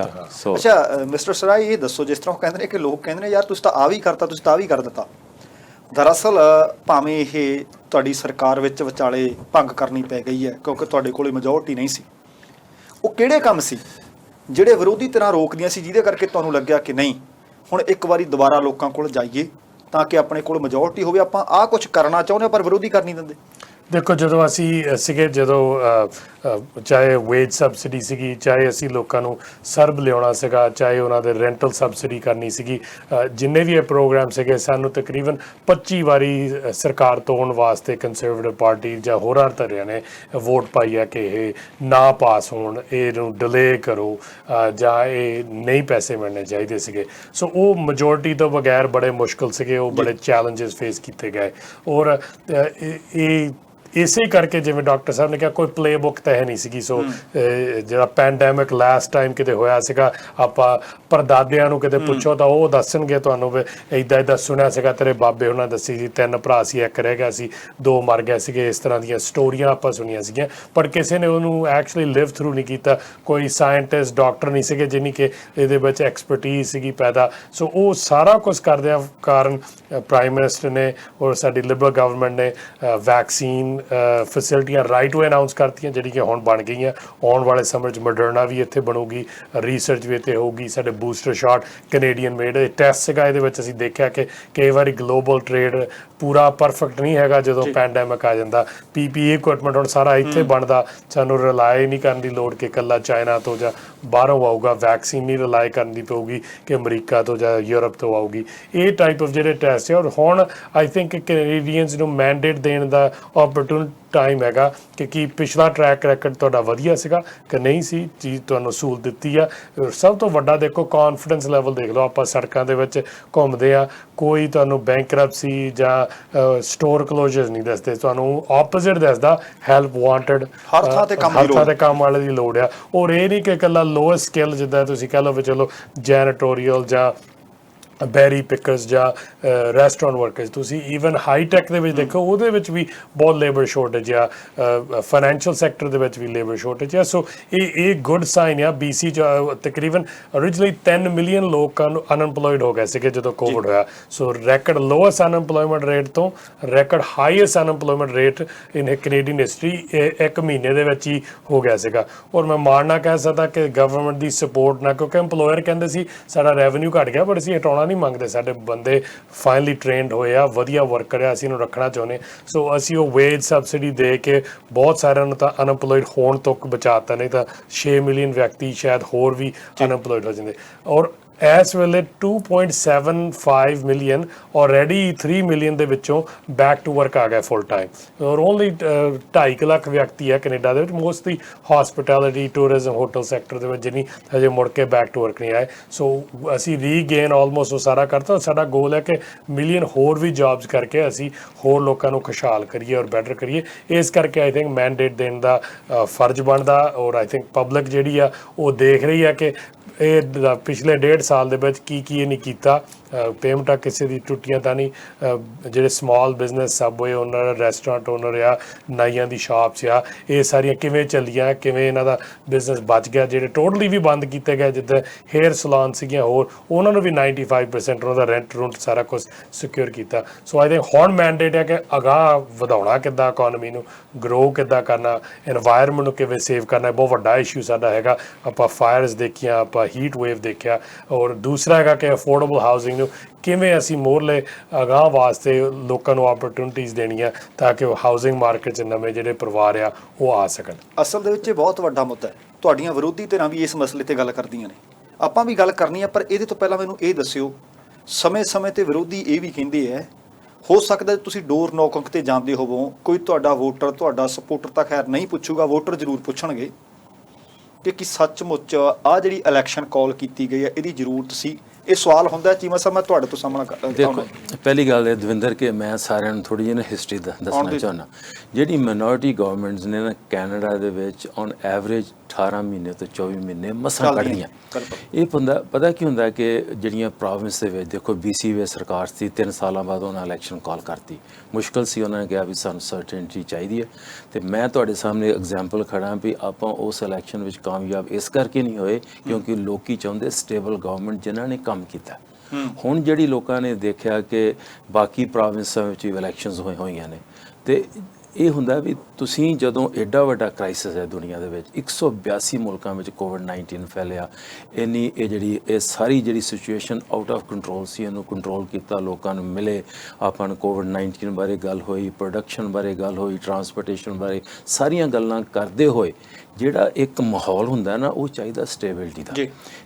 ਅੱਛਾ ਮਿਸਟਰ ਸਰਾਈ, ਇਹ ਦੱਸੋ, ਜਿਸ ਤਰ੍ਹਾਂ ਉਹ ਕਹਿੰਦੇ ਨੇ ਕਿ ਲੋਕ ਕਹਿੰਦੇ ਨੇ ਯਾਰ ਤੁਸੀਂ ਤਾਂ ਆ ਵੀ ਕਰਤਾ, ਤੁਸੀਂ ਤਾਂ ਆ ਵੀ ਕਰ ਦਿੱਤਾ। ਦਰਅਸਲ ਭਾਵੇਂ ਇਹ ਤੁਹਾਡੀ ਸਰਕਾਰ ਵਿੱਚ ਵਿਚਾਲੇ ਭੰਗ ਕਰਨੀ ਪੈ ਗਈ ਹੈ ਕਿਉਂਕਿ ਤੁਹਾਡੇ ਕੋਲ ਮੈਜੋਰਟੀ ਨਹੀਂ ਸੀ, ਉਹ ਕਿਹੜੇ ਕੰਮ ਸੀ ਜਿਹੜੇ ਵਿਰੋਧੀ ਧਿਰਾਂ ਰੋਕਦੀਆਂ ਸੀ, ਜਿਹਦੇ ਕਰਕੇ ਤੁਹਾਨੂੰ ਲੱਗਿਆ ਕਿ ਨਹੀਂ ਹੁਣ ਇੱਕ ਵਾਰੀ ਦੁਬਾਰਾ ਲੋਕਾਂ ਕੋਲ ਜਾਈਏ ਤਾਂ ਕਿ ਆਪਣੇ ਕੋਲ ਮੈਜੋਰਟੀ ਹੋਵੇ, ਆਪਾਂ ਆਹ ਕੁਝ ਕਰਨਾ ਚਾਹੁੰਦੇ ਪਰ ਵਿਰੋਧੀ ਕਰ ਨਹੀਂ ਦਿੰਦੇ?
ਦੇਖੋ, ਜਦੋਂ ਅਸੀਂ ਸੀਗੇ, ਚਾਹੇ ਵੇਜ ਸਬਸਿਡੀ ਸੀਗੀ, ਚਾਹੇ ਅਸੀਂ ਲੋਕਾਂ ਨੂੰ ਸਰਬ ਲਿਆਉਣਾ ਸੀਗਾ, ਚਾਹੇ ਉਹਨਾਂ ਦੇ ਰੈਂਟਲ ਸਬਸਿਡੀ ਕਰਨੀ ਸੀਗੀ, ਜਿੰਨੇ ਵੀ ਇਹ ਪ੍ਰੋਗਰਾਮ ਸੀਗੇ, ਸਾਨੂੰ ਤਕਰੀਬਨ 25 ਵਾਰੀ ਸਰਕਾਰ ਤੋੜਨ ਵਾਸਤੇ ਕੰਜ਼ਰਵੇਟਿਵ ਪਾਰਟੀ ਜਾਂ ਹੋਰਾਂ ਧਿਰਾਂ ਨੇ ਵੋਟ ਪਾਈ ਹੈ ਕਿ ਇਹ ਨਾ ਪਾਸ ਹੋਣ, ਇਹਨੂੰ ਡਿਲੇ ਕਰੋ ਜਾਂ ਇਹ ਨਹੀਂ ਪੈਸੇ ਮਿਲਣੇ ਚਾਹੀਦੇ ਸੀਗੇ। ਸੋ ਉਹ ਮੈਜੋਰਟੀ ਤੋਂ ਬਗੈਰ ਬੜੇ ਮੁਸ਼ਕਿਲ ਸੀਗੇ, ਉਹ ਬੜੇ ਚੈਲੰਜਸ ਫੇਸ ਕੀਤੇ ਗਏ। ਔਰ ਇਹ ਇਸੇ ਕਰਕੇ ਜਿਵੇਂ ਡਾਕਟਰ ਸਾਹਿਬ ਨੇ ਕਿਹਾ, ਕੋਈ ਪਲੇ ਬੁੱਕ ਤਾਂ ਹੈ ਨਹੀਂ ਸੀਗੀ। ਸੋ ਜਿਹੜਾ ਪੈਂਡੈਮਿਕ ਲਾਸਟ ਟਾਈਮ ਕਿਤੇ ਹੋਇਆ ਸੀਗਾ, ਆਪਾਂ ਪਰਦਾਦਿਆਂ ਨੂੰ ਕਿਤੇ ਪੁੱਛੋ ਤਾਂ ਉਹ ਦੱਸਣਗੇ ਤੁਹਾਨੂੰ ਵੀ ਇੱਦਾਂ ਸੁਣਿਆ ਸੀਗਾ, ਤੇਰੇ ਬਾਬੇ ਉਹਨਾਂ ਦੱਸੀ ਸੀ, 3 ਭਰਾ ਸੀ, ਇੱਕ ਰਹਿ ਗਿਆ ਸੀ, 2 ਮਰ ਗਏ ਸੀਗੇ। ਇਸ ਤਰ੍ਹਾਂ ਦੀਆਂ ਸਟੋਰੀਆਂ ਆਪਾਂ ਸੁਣੀਆਂ ਸੀਗੀਆਂ, ਪਰ ਕਿਸੇ ਨੇ ਉਹਨੂੰ ਐਕਚੁਅਲੀ ਲਿਵ ਥਰੂ ਨਹੀਂ ਕੀਤਾ। ਕੋਈ ਸਾਇੰਟਿਸਟ, ਡਾਕਟਰ ਨਹੀਂ ਸੀਗੇ ਜਿਨੀ ਕਿ ਇਹਦੇ ਵਿੱਚ ਐਕਸਪਰਟੀਜ਼ ਸੀਗੀ ਪੈਦਾ। ਸੋ ਉਹ ਸਾਰਾ ਕੁਝ ਕਰਦਿਆਂ ਕਾਰਨ ਪ੍ਰਾਈਮ ਮਿਨਿਸਟਰ ਨੇ ਔਰ ਸਾਡੀ ਲਿਬਰਲ ਗਵਰਨਮੈਂਟ ਨੇ ਵੈਕਸੀਨ ਫੈਸਿਲਿਟੀਆਂ ਰਾਈਟ ਵੇ ਅਨਾਊਂਸ ਕਰਤੀਆਂ, ਜਿਹੜੀ ਕਿ ਹੁਣ ਬਣ ਗਈਆਂ। ਆਉਣ ਵਾਲੇ ਸਮੇਂ 'ਚ ਮੋਡਰਨਾ ਵੀ ਇੱਥੇ ਬਣੂਗੀ, ਰਿਸਰਚ ਵੀ ਇੱਥੇ ਹੋਊਗੀ। ਸਾਡੇ booster shot Canadian made test ਸੀਗਾ, ਇਹਦੇ ਵਿੱਚ ਅਸੀਂ ਦੇਖਿਆ ਕਿ ਕਈ ਵਾਰੀ ਗਲੋਬਲ ਟ੍ਰੇਡ ਪੂਰਾ ਪਰਫੈਕਟ ਨਹੀਂ ਹੈਗਾ ਜਦੋਂ ਪੈਂਡੈਮਿਕ ਆ ਜਾਂਦਾ। PPE ਇਕੁਇਪਮੈਂਟ ਹੁਣ ਸਾਰਾ ਇੱਥੇ ਬਣਦਾ, ਸਾਨੂੰ ਰਿਲਾਈ ਨਹੀਂ ਕਰਨ ਦੀ ਲੋੜ ਕਿ ਇਕੱਲਾ ਚਾਈਨਾ ਤੋਂ ਜਾਂ ਬਾਹਰੋਂ ਆਊਗਾ। ਵੈਕਸੀਨ ਨਹੀਂ ਰਿਲਾਈ ਕਰਨ ਦੀ ਪਊਗੀ ਕਿ ਅਮਰੀਕਾ ਤੋਂ ਜਾਂ ਯੂਰਪ ਤੋਂ ਆਊਗੀ। ਇਹ ਟਾਈਪ ਆਫ ਜਿਹੜੇ ਟੈਸਟ ਹੈ, ਔਰ ਹੁਣ ਆਈ ਥਿੰਕ ਕੈਨੇਡੀਅਨਸ ਨੂੰ ਮੈਂਡੇਟ ਦੇਣ ਦਾ ਟਾਈਮ ਹੈਗਾ ਕਿ ਕੀ ਪਿਛਲਾ ਟਰੈਕ ਰੈਕਡ ਤੁਹਾਡਾ ਵਧੀਆ ਸੀਗਾ ਕਿ ਨਹੀਂ ਸੀ, ਚੀਜ਼ ਤੁਹਾਨੂੰ ਸਹੂਲਤ ਦਿੱਤੀ ਆ। ਸਭ ਤੋਂ ਵੱਡਾ ਦੇਖੋ ਕੌਨਫੀਡੈਂਸ ਲੈਵਲ ਦੇਖ ਲਓ, ਆਪਾਂ ਸੜਕਾਂ ਦੇ ਵਿੱਚ ਘੁੰਮਦੇ ਆ, ਕੋਈ ਤੁਹਾਨੂੰ ਬੈਂਕਰਪਸੀ ਜਾਂ ਸਟੋਰ ਕਲੋਜ਼ਰਸ ਨਹੀਂ ਦੱਸਦੇ, ਤੁਹਾਨੂੰ ਆਪੋਜ਼ਿਟ ਦੱਸਦਾ ਹੈਲਪ ਵਾਂਟਡ,
ਹਰ ਥਾਂ ਤੇ
ਕੰਮ ਵਾਲੇ ਦੀ ਲੋੜ ਆ। ਔਰ ਇਹ ਨਹੀਂ ਕਿ ਇਕੱਲਾ ਲੋਅਸਟ ਸਕਿੱਲ ਜਿੱਦਾਂ ਤੁਸੀਂ ਕਹਿ ਲਓ ਵੀ ਚਲੋ ਜੈਨੇਟੋਰੀਅਲ ਜਾਂ ਬੈਰੀ ਪਿਕਰਸ ਜਾਂ ਰੈਸਟੋਰੈਂਟ ਵਰਕਰਸ, ਤੁਸੀਂ ਈਵਨ ਹਾਈ ਟੈਕ ਦੇ ਵਿੱਚ ਦੇਖੋ, ਉਹਦੇ ਵਿੱਚ ਵੀ ਬਹੁਤ ਲੇਬਰ ਸ਼ੋਰਟੇਜ ਆ, ਫਾਈਨੈਂਸ਼ੀਅਲ ਸੈਕਟਰ ਦੇ ਵਿੱਚ ਵੀ ਲੇਬਰ ਸ਼ੋਰਟੇਜ ਆ। ਸੋ ਇਹ ਗੁੱਡ ਸਾਈਨ ਆ। BC 'ਚ ਤਕਰੀਬਨ ਓਰੀਜਨਲੀ 10 ਮਿਲੀਅਨ ਲੋਕਾਂ ਨੂੰ ਅਨਐਮਪਲੋਇਡ ਹੋ ਗਏ ਸੀਗੇ ਜਦੋਂ ਕੋਵਿਡ ਹੋਇਆ। ਸੋ ਰੈਕਡ ਲੋਅਸਟ ਅਨਐਮਪਲੋਇਮੈਂਟ ਰੇਟ ਤੋਂ ਰੈਕਡ ਹਾਈਐਸਟ ਅਨਐਮਪਲੋਇਮੈਂਟ ਰੇਟ ਇਨ ਕੈਨੇਡੀਅਨ ਹਿਸਟਰੀ ਇੱਕ ਮਹੀਨੇ ਦੇ ਵਿੱਚ ਹੀ ਹੋ ਗਿਆ ਸੀਗਾ। ਔਰ ਮੈਂ ਮਾਰਨਾ ਕਹਿ ਸਕਦਾ ਕਿ ਗਵਰਨਮੈਂਟ ਦੀ ਸਪੋਰਟ ਨਾਲ, ਕਿਉਂਕਿ ਇੰਪਲੋਇਰ ਕਹਿੰਦੇ ਸੀ ਸਾਡਾ ਰੈਵਨਿਊ ਘਟ ਗਿਆ, ਪਰ ਅਸੀਂ ਹਟਾਉਣਾ ਨਹੀਂ ਮੰਗਦੇ, ਸਾਡੇ ਬੰਦੇ ਫਾਈਨਲੀ ਟ੍ਰੇਨਡ ਹੋਏ ਆ, ਵਧੀਆ ਵਰਕਰ ਆ, ਅਸੀਂ ਇਹਨੂੰ ਰੱਖਣਾ ਚਾਹੁੰਦੇ। ਸੋ ਅਸੀਂ ਉਹ ਵੇਜ ਸਬਸਿਡੀ ਦੇ ਕੇ ਬਹੁਤ ਸਾਰਿਆਂ ਨੂੰ ਤਾਂ ਅਨਐਮਪਲੋਇਡ ਹੋਣ ਤੋਂ ਬਚਾਤਾ, ਨਹੀਂ ਤਾਂ 6 ਮਿਲੀਅਨ ਵਿਅਕਤੀ ਸ਼ਾਇਦ ਹੋਰ ਵੀ ਅਨਐਮਪਲੋਇਡ ਹੋ ਜਾਂਦੇ। ਔਰ ਇਸ ਵੇਲੇ 2.75 ਮਿਲੀਅਨ ਆਲਰੇਡੀ 3 ਮਿਲੀਅਨ ਦੇ ਵਿੱਚੋਂ ਬੈਕ ਟੂ ਵਰਕ ਆ ਗਏ ਫੁੱਲ ਟਾਈਮ। ਔਰ ਓਨਲੀ 2.5 ਲੱਖ ਵਿਅਕਤੀ ਹੈ ਕੈਨੇਡਾ ਦੇ ਵਿੱਚ, mostly hospitality, tourism, hotel sector ਦੇ ਵਿੱਚ, ਜਿਹਨੀ ਹਜੇ ਮੁੜ ਕੇ ਬੈਕ ਟੂ ਵਰਕ ਨਹੀਂ ਆਏ। ਸੋ ਅਸੀਂ ਰੀਗੇਨ ਆਲਮੋਸਟ ਉਹ ਸਾਰਾ ਕਰਤਾ। ਸਾਡਾ ਗੋਲ ਹੈ ਕਿ ਮਿਲੀਅਨ ਹੋਰ ਵੀ ਜੌਬਸ ਕਰਕੇ ਅਸੀਂ ਹੋਰ ਲੋਕਾਂ ਨੂੰ ਖੁਸ਼ਹਾਲ ਕਰੀਏ ਔਰ ਬੈਟਰ ਕਰੀਏ। ਇਸ ਕਰਕੇ ਆਈ ਥਿੰਕ ਮੈਂਡੇਟ ਦੇਣ ਦਾ ਫਰਜ਼ ਬਣਦਾ। ਔਰ ਆਈ ਥਿੰਕ ਪਬਲਿਕ ਜਿਹੜੀ ਆ ਉਹ ਦੇਖ ਰਹੀ ਆ ਕਿ ਇਹ ਪਿਛਲੇ 1.5 ਸਾਲ ਦੇ ਵਿੱਚ ਕੀ ਇਹ ਨਹੀਂ ਕੀਤਾ ਪੇਮੈਂਟਾਂ ਕਿਸੇ ਦੀ ਟੁੱਟੀਆਂ ਤਾਂ ਨਹੀਂ। ਜਿਹੜੇ small business Subway owner, restaurant owner ਆ, ਨਾਈਆਂ ਦੀ ਸ਼ਾਪਸ ਆ, ਇਹ ਸਾਰੀਆਂ ਕਿਵੇਂ ਚੱਲੀਆਂ, ਕਿਵੇਂ ਇਹਨਾਂ ਦਾ ਬਿਜ਼ਨਸ ਬਚ ਗਿਆ। ਜਿਹੜੇ ਟੋਟਲੀ ਵੀ ਬੰਦ ਕੀਤੇ ਗਏ, ਜਿੱਦਾਂ ਹੇਅਰ ਸਲੂਨ ਸੀਗੀਆਂ ਹੋਰ, ਉਹਨਾਂ ਨੂੰ ਵੀ 95% ਉਹਨਾਂ ਦਾ ਰੈਂਟ ਰੂੰਟ ਸਾਰਾ ਕੁਝ ਸਿਕਿਉਰ ਕੀਤਾ। ਸੋ ਆਈ ਥਿੰਕ ਹੁਣ ਮੈਂਡੇਟ ਹੈ ਕਿ ਅਗਾਂਹ ਵਧਾਉਣਾ ਕਿੱਦਾਂ, ਇਕੋਨਮੀ ਨੂੰ ਗਰੋ ਕਿੱਦਾਂ ਕਰਨਾ, ਇਨਵਾਇਰਮੈਂਟ ਨੂੰ ਕਿਵੇਂ ਸੇਵ ਕਰਨਾ, ਬਹੁਤ ਵੱਡਾ ਇਸ਼ੂ ਸਾਡਾ ਹੈਗਾ। ਆਪਾਂ ਫਾਇਰਸ ਦੇਖੀਆਂ, ਆਪਾਂ ਹੀਟ ਵੇਵ ਦੇਖਿਆ, ਔਰ ਦੂਸਰਾ ਹੈਗਾ ਕਿ ਅਫੋਰਡੇਬਲ ਹਾਊਸਿੰਗ ਨੂੰ ਕਿਵੇਂ ਅਸੀਂ ਮੋਰਲੇ ਅਗਾਂਹ ਵਾਸਤੇ ਲੋਕਾਂ ਨੂੰ ਓਪਰਚੁਨਿਟੀਜ਼ ਦੇਣੀਆਂ ਤਾਂ ਕਿ ਉਹ ਹਾਊਸਿੰਗ ਮਾਰਕੀਟ 'ਚ ਨਵੇਂ ਜਿਹੜੇ ਪਰਿਵਾਰ ਆ ਉਹ ਆ ਸਕਣ।
ਅਸਲ ਦੇ ਵਿੱਚ ਇਹ ਬਹੁਤ ਵੱਡਾ ਮੁੱਦਾ ਹੈ। ਤੁਹਾਡੀਆਂ ਵਿਰੋਧੀ ਧਿਰਾਂ ਵੀ ਇਸ ਮਸਲੇ ਤੇ ਗੱਲ ਕਰਦੀਆਂ ਨੇ, ਆਪਾਂ ਵੀ ਗੱਲ ਕਰਨੀ ਆ, ਪਰ ਇਹਦੇ ਤੋਂ ਪਹਿਲਾਂ ਮੈਨੂੰ ਇਹ ਦੱਸਿਓ, ਸਮੇਂ-ਸਮੇਂ ਤੇ ਵਿਰੋਧੀ ਇਹ ਵੀ ਕਹਿੰਦੇ ਹੈ, ਹੋ ਸਕਦਾ ਤੁਸੀਂ ਡੋਰ ਨੌਕਿੰਗ ਤੇ ਜਾਂਦੇ ਹੋਵੋ, ਕੋਈ ਤੁਹਾਡਾ ਵੋਟਰ, ਤੁਹਾਡਾ ਸਪੋਰਟਰ ਤਾਂ ਖੈਰ ਨਹੀਂ ਪੁੱਛੂਗਾ, ਵੋਟਰ ਜ਼ਰੂਰ ਪੁੱਛਣਗੇ ਕਿ ਸੱਚਮੁੱਚ ਆਹ ਜਿਹੜੀ ਇਲੈਕਸ਼ਨ ਕਾਲ ਕੀਤੀ ਗਈ ਹੈ ਇਹਦੀ ਜ਼ਰੂਰਤ ਸੀ। ਇਹ ਸਵਾਲ ਹੁੰਦਾ ਚੀਮਾ ਸਾਹਿਬ, ਮੈਂ ਤੁਹਾਡੇ ਤੋਂ ਸਾਹਮਣਾ
ਦੇਖੋ, ਪਹਿਲੀ ਗੱਲ ਹੈ ਦਵਿੰਦਰ ਕਿ ਮੈਂ ਸਾਰਿਆਂ ਨੂੰ ਥੋੜ੍ਹੀ ਜਿਹੀ ਨਾ ਹਿਸਟਰੀ ਦੱਸਣਾ ਚਾਹੁੰਦਾ। ਜਿਹੜੀ ਮਾਈਨੋਰਿਟੀ ਗਵਰਨਮੈਂਟਸ ਨੇ ਨਾ ਕੈਨੇਡਾ ਦੇ ਵਿੱਚ ਔਨ ਐਵਰੇਜ 18 ਮਹੀਨੇ ਤੋਂ 24 ਮਹੀਨੇ ਮਸਾਂ ਕੱਢਦੀਆਂ। ਇਹ ਪਤਾ ਕੀ ਹੁੰਦਾ ਕਿ ਜਿਹੜੀਆਂ ਪ੍ਰੋਵਿੰਸ ਦੇ ਵਿੱਚ ਦੇਖੋ BC ਵਿੱਚ ਸਰਕਾਰ ਸੀ, 3 ਸਾਲਾਂ ਬਾਅਦ ਉਹਨਾਂ ਇਲੈਕਸ਼ਨ ਕਾਲ ਕਰਤੀ। ਮੁਸ਼ਕਿਲ ਸੀ, ਉਹਨਾਂ ਨੇ ਕਿਹਾ ਵੀ ਸਾਨੂੰ ਸਰਟਨਟੀ ਚਾਹੀਦੀ ਹੈ। ਅਤੇ ਮੈਂ ਤੁਹਾਡੇ ਸਾਹਮਣੇ ਐਗਜ਼ਾਮਪਲ ਖੜਾ ਵੀ ਆਪਾਂ ਉਸ ਇਲੈਕਸ਼ਨ ਵਿੱਚ ਕਾਮਯਾਬ ਇਸ ਕਰਕੇ ਨਹੀਂ ਹੋਏ ਕਿਉਂਕਿ ਲੋਕੀ ਚਾਹੁੰਦੇ ਸਟੇਬਲ ਗਵਰਨਮੈਂਟ ਜਿਨ੍ਹਾਂ ਨੇ ਕੰਮ ਕੀਤਾ। ਹੁਣ ਜਿਹੜੀ ਲੋਕਾਂ ਨੇ ਦੇਖਿਆ ਕਿ ਬਾਕੀ ਪ੍ਰੋਵਿੰਸਾਂ ਵਿੱਚ ਵੀ ਇਲੈਕਸ਼ਨਸ ਹੋਈਆਂ ਨੇ, ਅਤੇ ਇਹ ਹੁੰਦਾ ਵੀ ਤੁਸੀਂ ਜਦੋਂ ਐਡਾ ਵੱਡਾ ਕ੍ਰਾਈਸਿਸ ਹੈ ਦੁਨੀਆ ਦੇ ਵਿੱਚ, 182 ਮੁਲਕਾਂ ਵਿੱਚ ਕੋਵਿਡ-19 ਫੈਲਿਆ, ਇਹ ਸਾਰੀ ਜਿਹੜੀ ਸਿਚੁਏਸ਼ਨ ਆਊਟ ਆਫ ਕੰਟਰੋਲ ਸੀ, ਇਹਨੂੰ ਕੰਟਰੋਲ ਕੀਤਾ, ਲੋਕਾਂ ਨੂੰ ਮਿਲੇ, ਆਪਾਂ ਨੂੰ ਕੋਵਿਡ-19 ਬਾਰੇ ਗੱਲ ਹੋਈ, ਪ੍ਰੋਡਕਸ਼ਨ ਬਾਰੇ ਗੱਲ ਹੋਈ, ਟਰਾਂਸਪੋਰਟੇਸ਼ਨ ਬਾਰੇ, ਸਾਰੀਆਂ ਗੱਲਾਂ ਕਰਦੇ ਹੋਏ ਜਿਹੜਾ ਇੱਕ ਮਾਹੌਲ ਹੁੰਦਾ ਨਾ ਉਹ ਚਾਹੀਦਾ ਸਟੇਬਿਲਿਟੀ ਦਾ।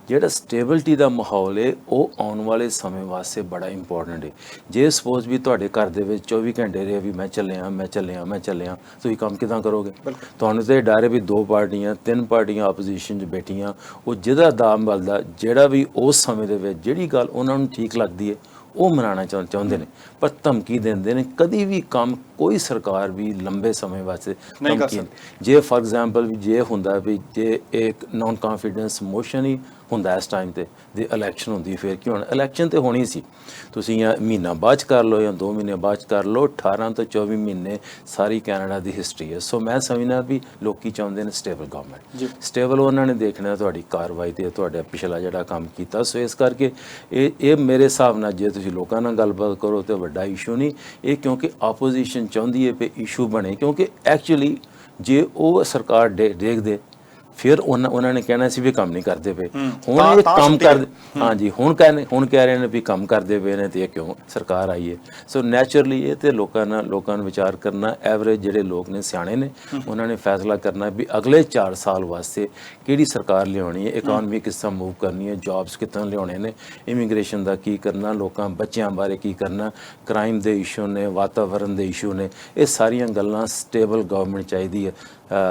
ਜਿਹੜਾ ਸਟੇਬਿਲਿਟੀ ਦਾ ਮਾਹੌਲ ਹੈ ਉਹ ਆਉਣ ਵਾਲੇ ਸਮੇਂ ਵਾਸਤੇ ਬੜਾ ਇੰਪੋਰਟੈਂਟ ਹੈ। ਜੇ ਸਪੋਜ਼ ਵੀ ਤੁਹਾਡੇ ਘਰ ਦੇ ਵਿੱਚ 24 ਘੰਟੇ ਰਹੇ ਵੀ ਮੈਂ ਚੱਲਿਆ, ਤੁਸੀਂ ਕੰਮ ਕਿੱਦਾਂ ਕਰੋਗੇ? ਤੁਹਾਨੂੰ ਤਾਂ ਇਹ ਡਰ ਹੈ ਵੀ 2 ਪਾਰਟੀਆਂ 3 ਪਾਰਟੀਆਂ ਆਪੋਜੀਸ਼ਨ 'ਚ ਬੈਠੀਆਂ, ਉਹ ਜਿਹਦਾ ਦਾਮ ਬਲਦਾ, ਜਿਹੜਾ ਵੀ ਉਸ ਸਮੇਂ ਦੇ ਵਿੱਚ ਜਿਹੜੀ ਗੱਲ ਉਹਨਾਂ ਨੂੰ ਠੀਕ ਲੱਗਦੀ ਹੈ ਉਹ ਮਨਾਉਣਾ ਚਾਹੁੰਦੇ ਨੇ, ਪਰ ਧਮਕੀ ਦਿੰਦੇ ਨੇ। ਕਦੀ ਵੀ ਕੰਮ ਕੋਈ ਸਰਕਾਰ ਵੀ ਲੰਬੇ ਸਮੇਂ ਵਾਸਤੇ ਧਮਕੀ, ਜੇ ਫॉर ਐਗਜ਼ਾਮਪਲ ਵੀ ਜੇ ਹੁੰਦਾ ਵੀ ਜੇ ਇੱਕ ਨੌਨ ਕੌਨਫੀਡੈਂਸ ਮੋਸ਼ਨ ਹੀ ਹੁੰਦਾ ਇਸ ਟਾਈਮ ਤੇ ਦੀ ਇਲੈਕਸ਼ਨ ਹੁੰਦੀ, ਫਿਰ ਕੀ ਹੋਣਾ? ਇਲੈਕਸ਼ਨ ਤੇ ਹੋਣੀ ਸੀ, ਤੁਸੀਂ ਜਾਂ ਮਹੀਨਾ ਬਾਅਦ 'ਚ ਕਰ ਲਓ ਜਾਂ 2 ਮਹੀਨੇ ਬਾਅਦ 'ਚ ਕਰ ਲਓ, 18 ਤੋਂ 24 ਮਹੀਨੇ ਸਾਰੀ ਕੈਨੇਡਾ ਦੀ ਹਿਸਟਰੀ ਹੈ। ਸੋ ਮੈਂ ਸਮਝਦਾ ਵੀ ਲੋਕੀ ਚਾਹੁੰਦੇ ਨੇ ਸਟੇਬਲ ਗਵਰਨਮੈਂਟ, ਸਟੇਬਲ ਉਹਨਾਂ ਨੇ ਦੇਖਣਾ ਤੁਹਾਡੀ ਕਾਰਵਾਈ ਤੇ ਤੁਹਾਡਾ ਪਿਛਲਾ ਜਿਹੜਾ ਕੰਮ ਕੀਤਾ। ਸੋ ਇਸ ਕਰਕੇ ਇਹ ਮੇਰੇ ਹਿਸਾਬ ਨਾਲ ਜੇ ਤੁਸੀਂ ਲੋਕਾਂ ਨਾਲ ਗੱਲਬਾਤ ਕਰੋ ਤਾਂ ਵੱਡਾ ਇਸ਼ੂ ਨਹੀਂ ਇਹ, ਕਿਉਂਕਿ ਆਪੋਜੀਸ਼ਨ ਚਾਹੁੰਦੀ ਹੈ ਵੀ ਇਸ਼ੂ ਬਣੇ, ਕਿਉਂਕਿ ਐਕਚੁਅਲੀ ਜੇ ਉਹ ਸਰਕਾਰ ਦੇਖਦੇ ਫਿਰ ਉਹਨਾਂ ਨੇ ਕਹਿਣਾ ਸੀ ਵੀ ਕੰਮ ਨਹੀਂ ਕਰਦੇ ਪਏ। ਹੁਣ ਇਹ ਕੰਮ ਕਰਦੇ, ਹਾਂਜੀ ਹੁਣ ਕਹਿ ਰਹੇ ਨੇ ਵੀ ਕੰਮ ਕਰਦੇ ਪਏ ਨੇ, ਤੇ ਇਹ ਕਿਉਂ ਸਰਕਾਰ ਆਈ ਹੈ? ਸੋ ਨੈਚੁਰਲੀ ਇਹ ਤੇ ਲੋਕਾਂ ਨੂੰ ਵਿਚਾਰ ਕਰਨਾ, ਐਵਰੇਜ ਜਿਹੜੇ ਲੋਕ ਨੇ ਸਿਆਣੇ ਨੇ, ਉਹਨਾਂ ਨੇ ਫੈਸਲਾ ਕਰਨਾ ਵੀ ਅਗਲੇ 4 ਸਾਲ ਵਾਸਤੇ ਕਿਹੜੀ ਸਰਕਾਰ ਲਿਆਉਣੀ ਹੈ, ਇਕਨੋਮੀ ਕਿਸ ਤਰ੍ਹਾਂ ਮੂਵ ਕਰਨੀ ਹੈ, ਜੌਬਸ ਕਿੱਦਾਂ ਲਿਆਉਣੇ ਨੇ, ਇਮੀਗ੍ਰੇਸ਼ਨ ਦਾ ਕੀ ਕਰਨਾ, ਬੱਚਿਆਂ ਬਾਰੇ ਕੀ ਕਰਨਾ, ਕ੍ਰਾਈਮ ਦੇ ਇਸ਼ੂ ਨੇ, ਵਾਤਾਵਰਨ ਦੇ ਇਸ਼ੂ ਨੇ, ਇਹ ਸਾਰੀਆਂ ਗੱਲਾਂ ਸਟੇਬਲ ਗਵਰਨਮੈਂਟ ਚਾਹੀਦੀ ਹੈ,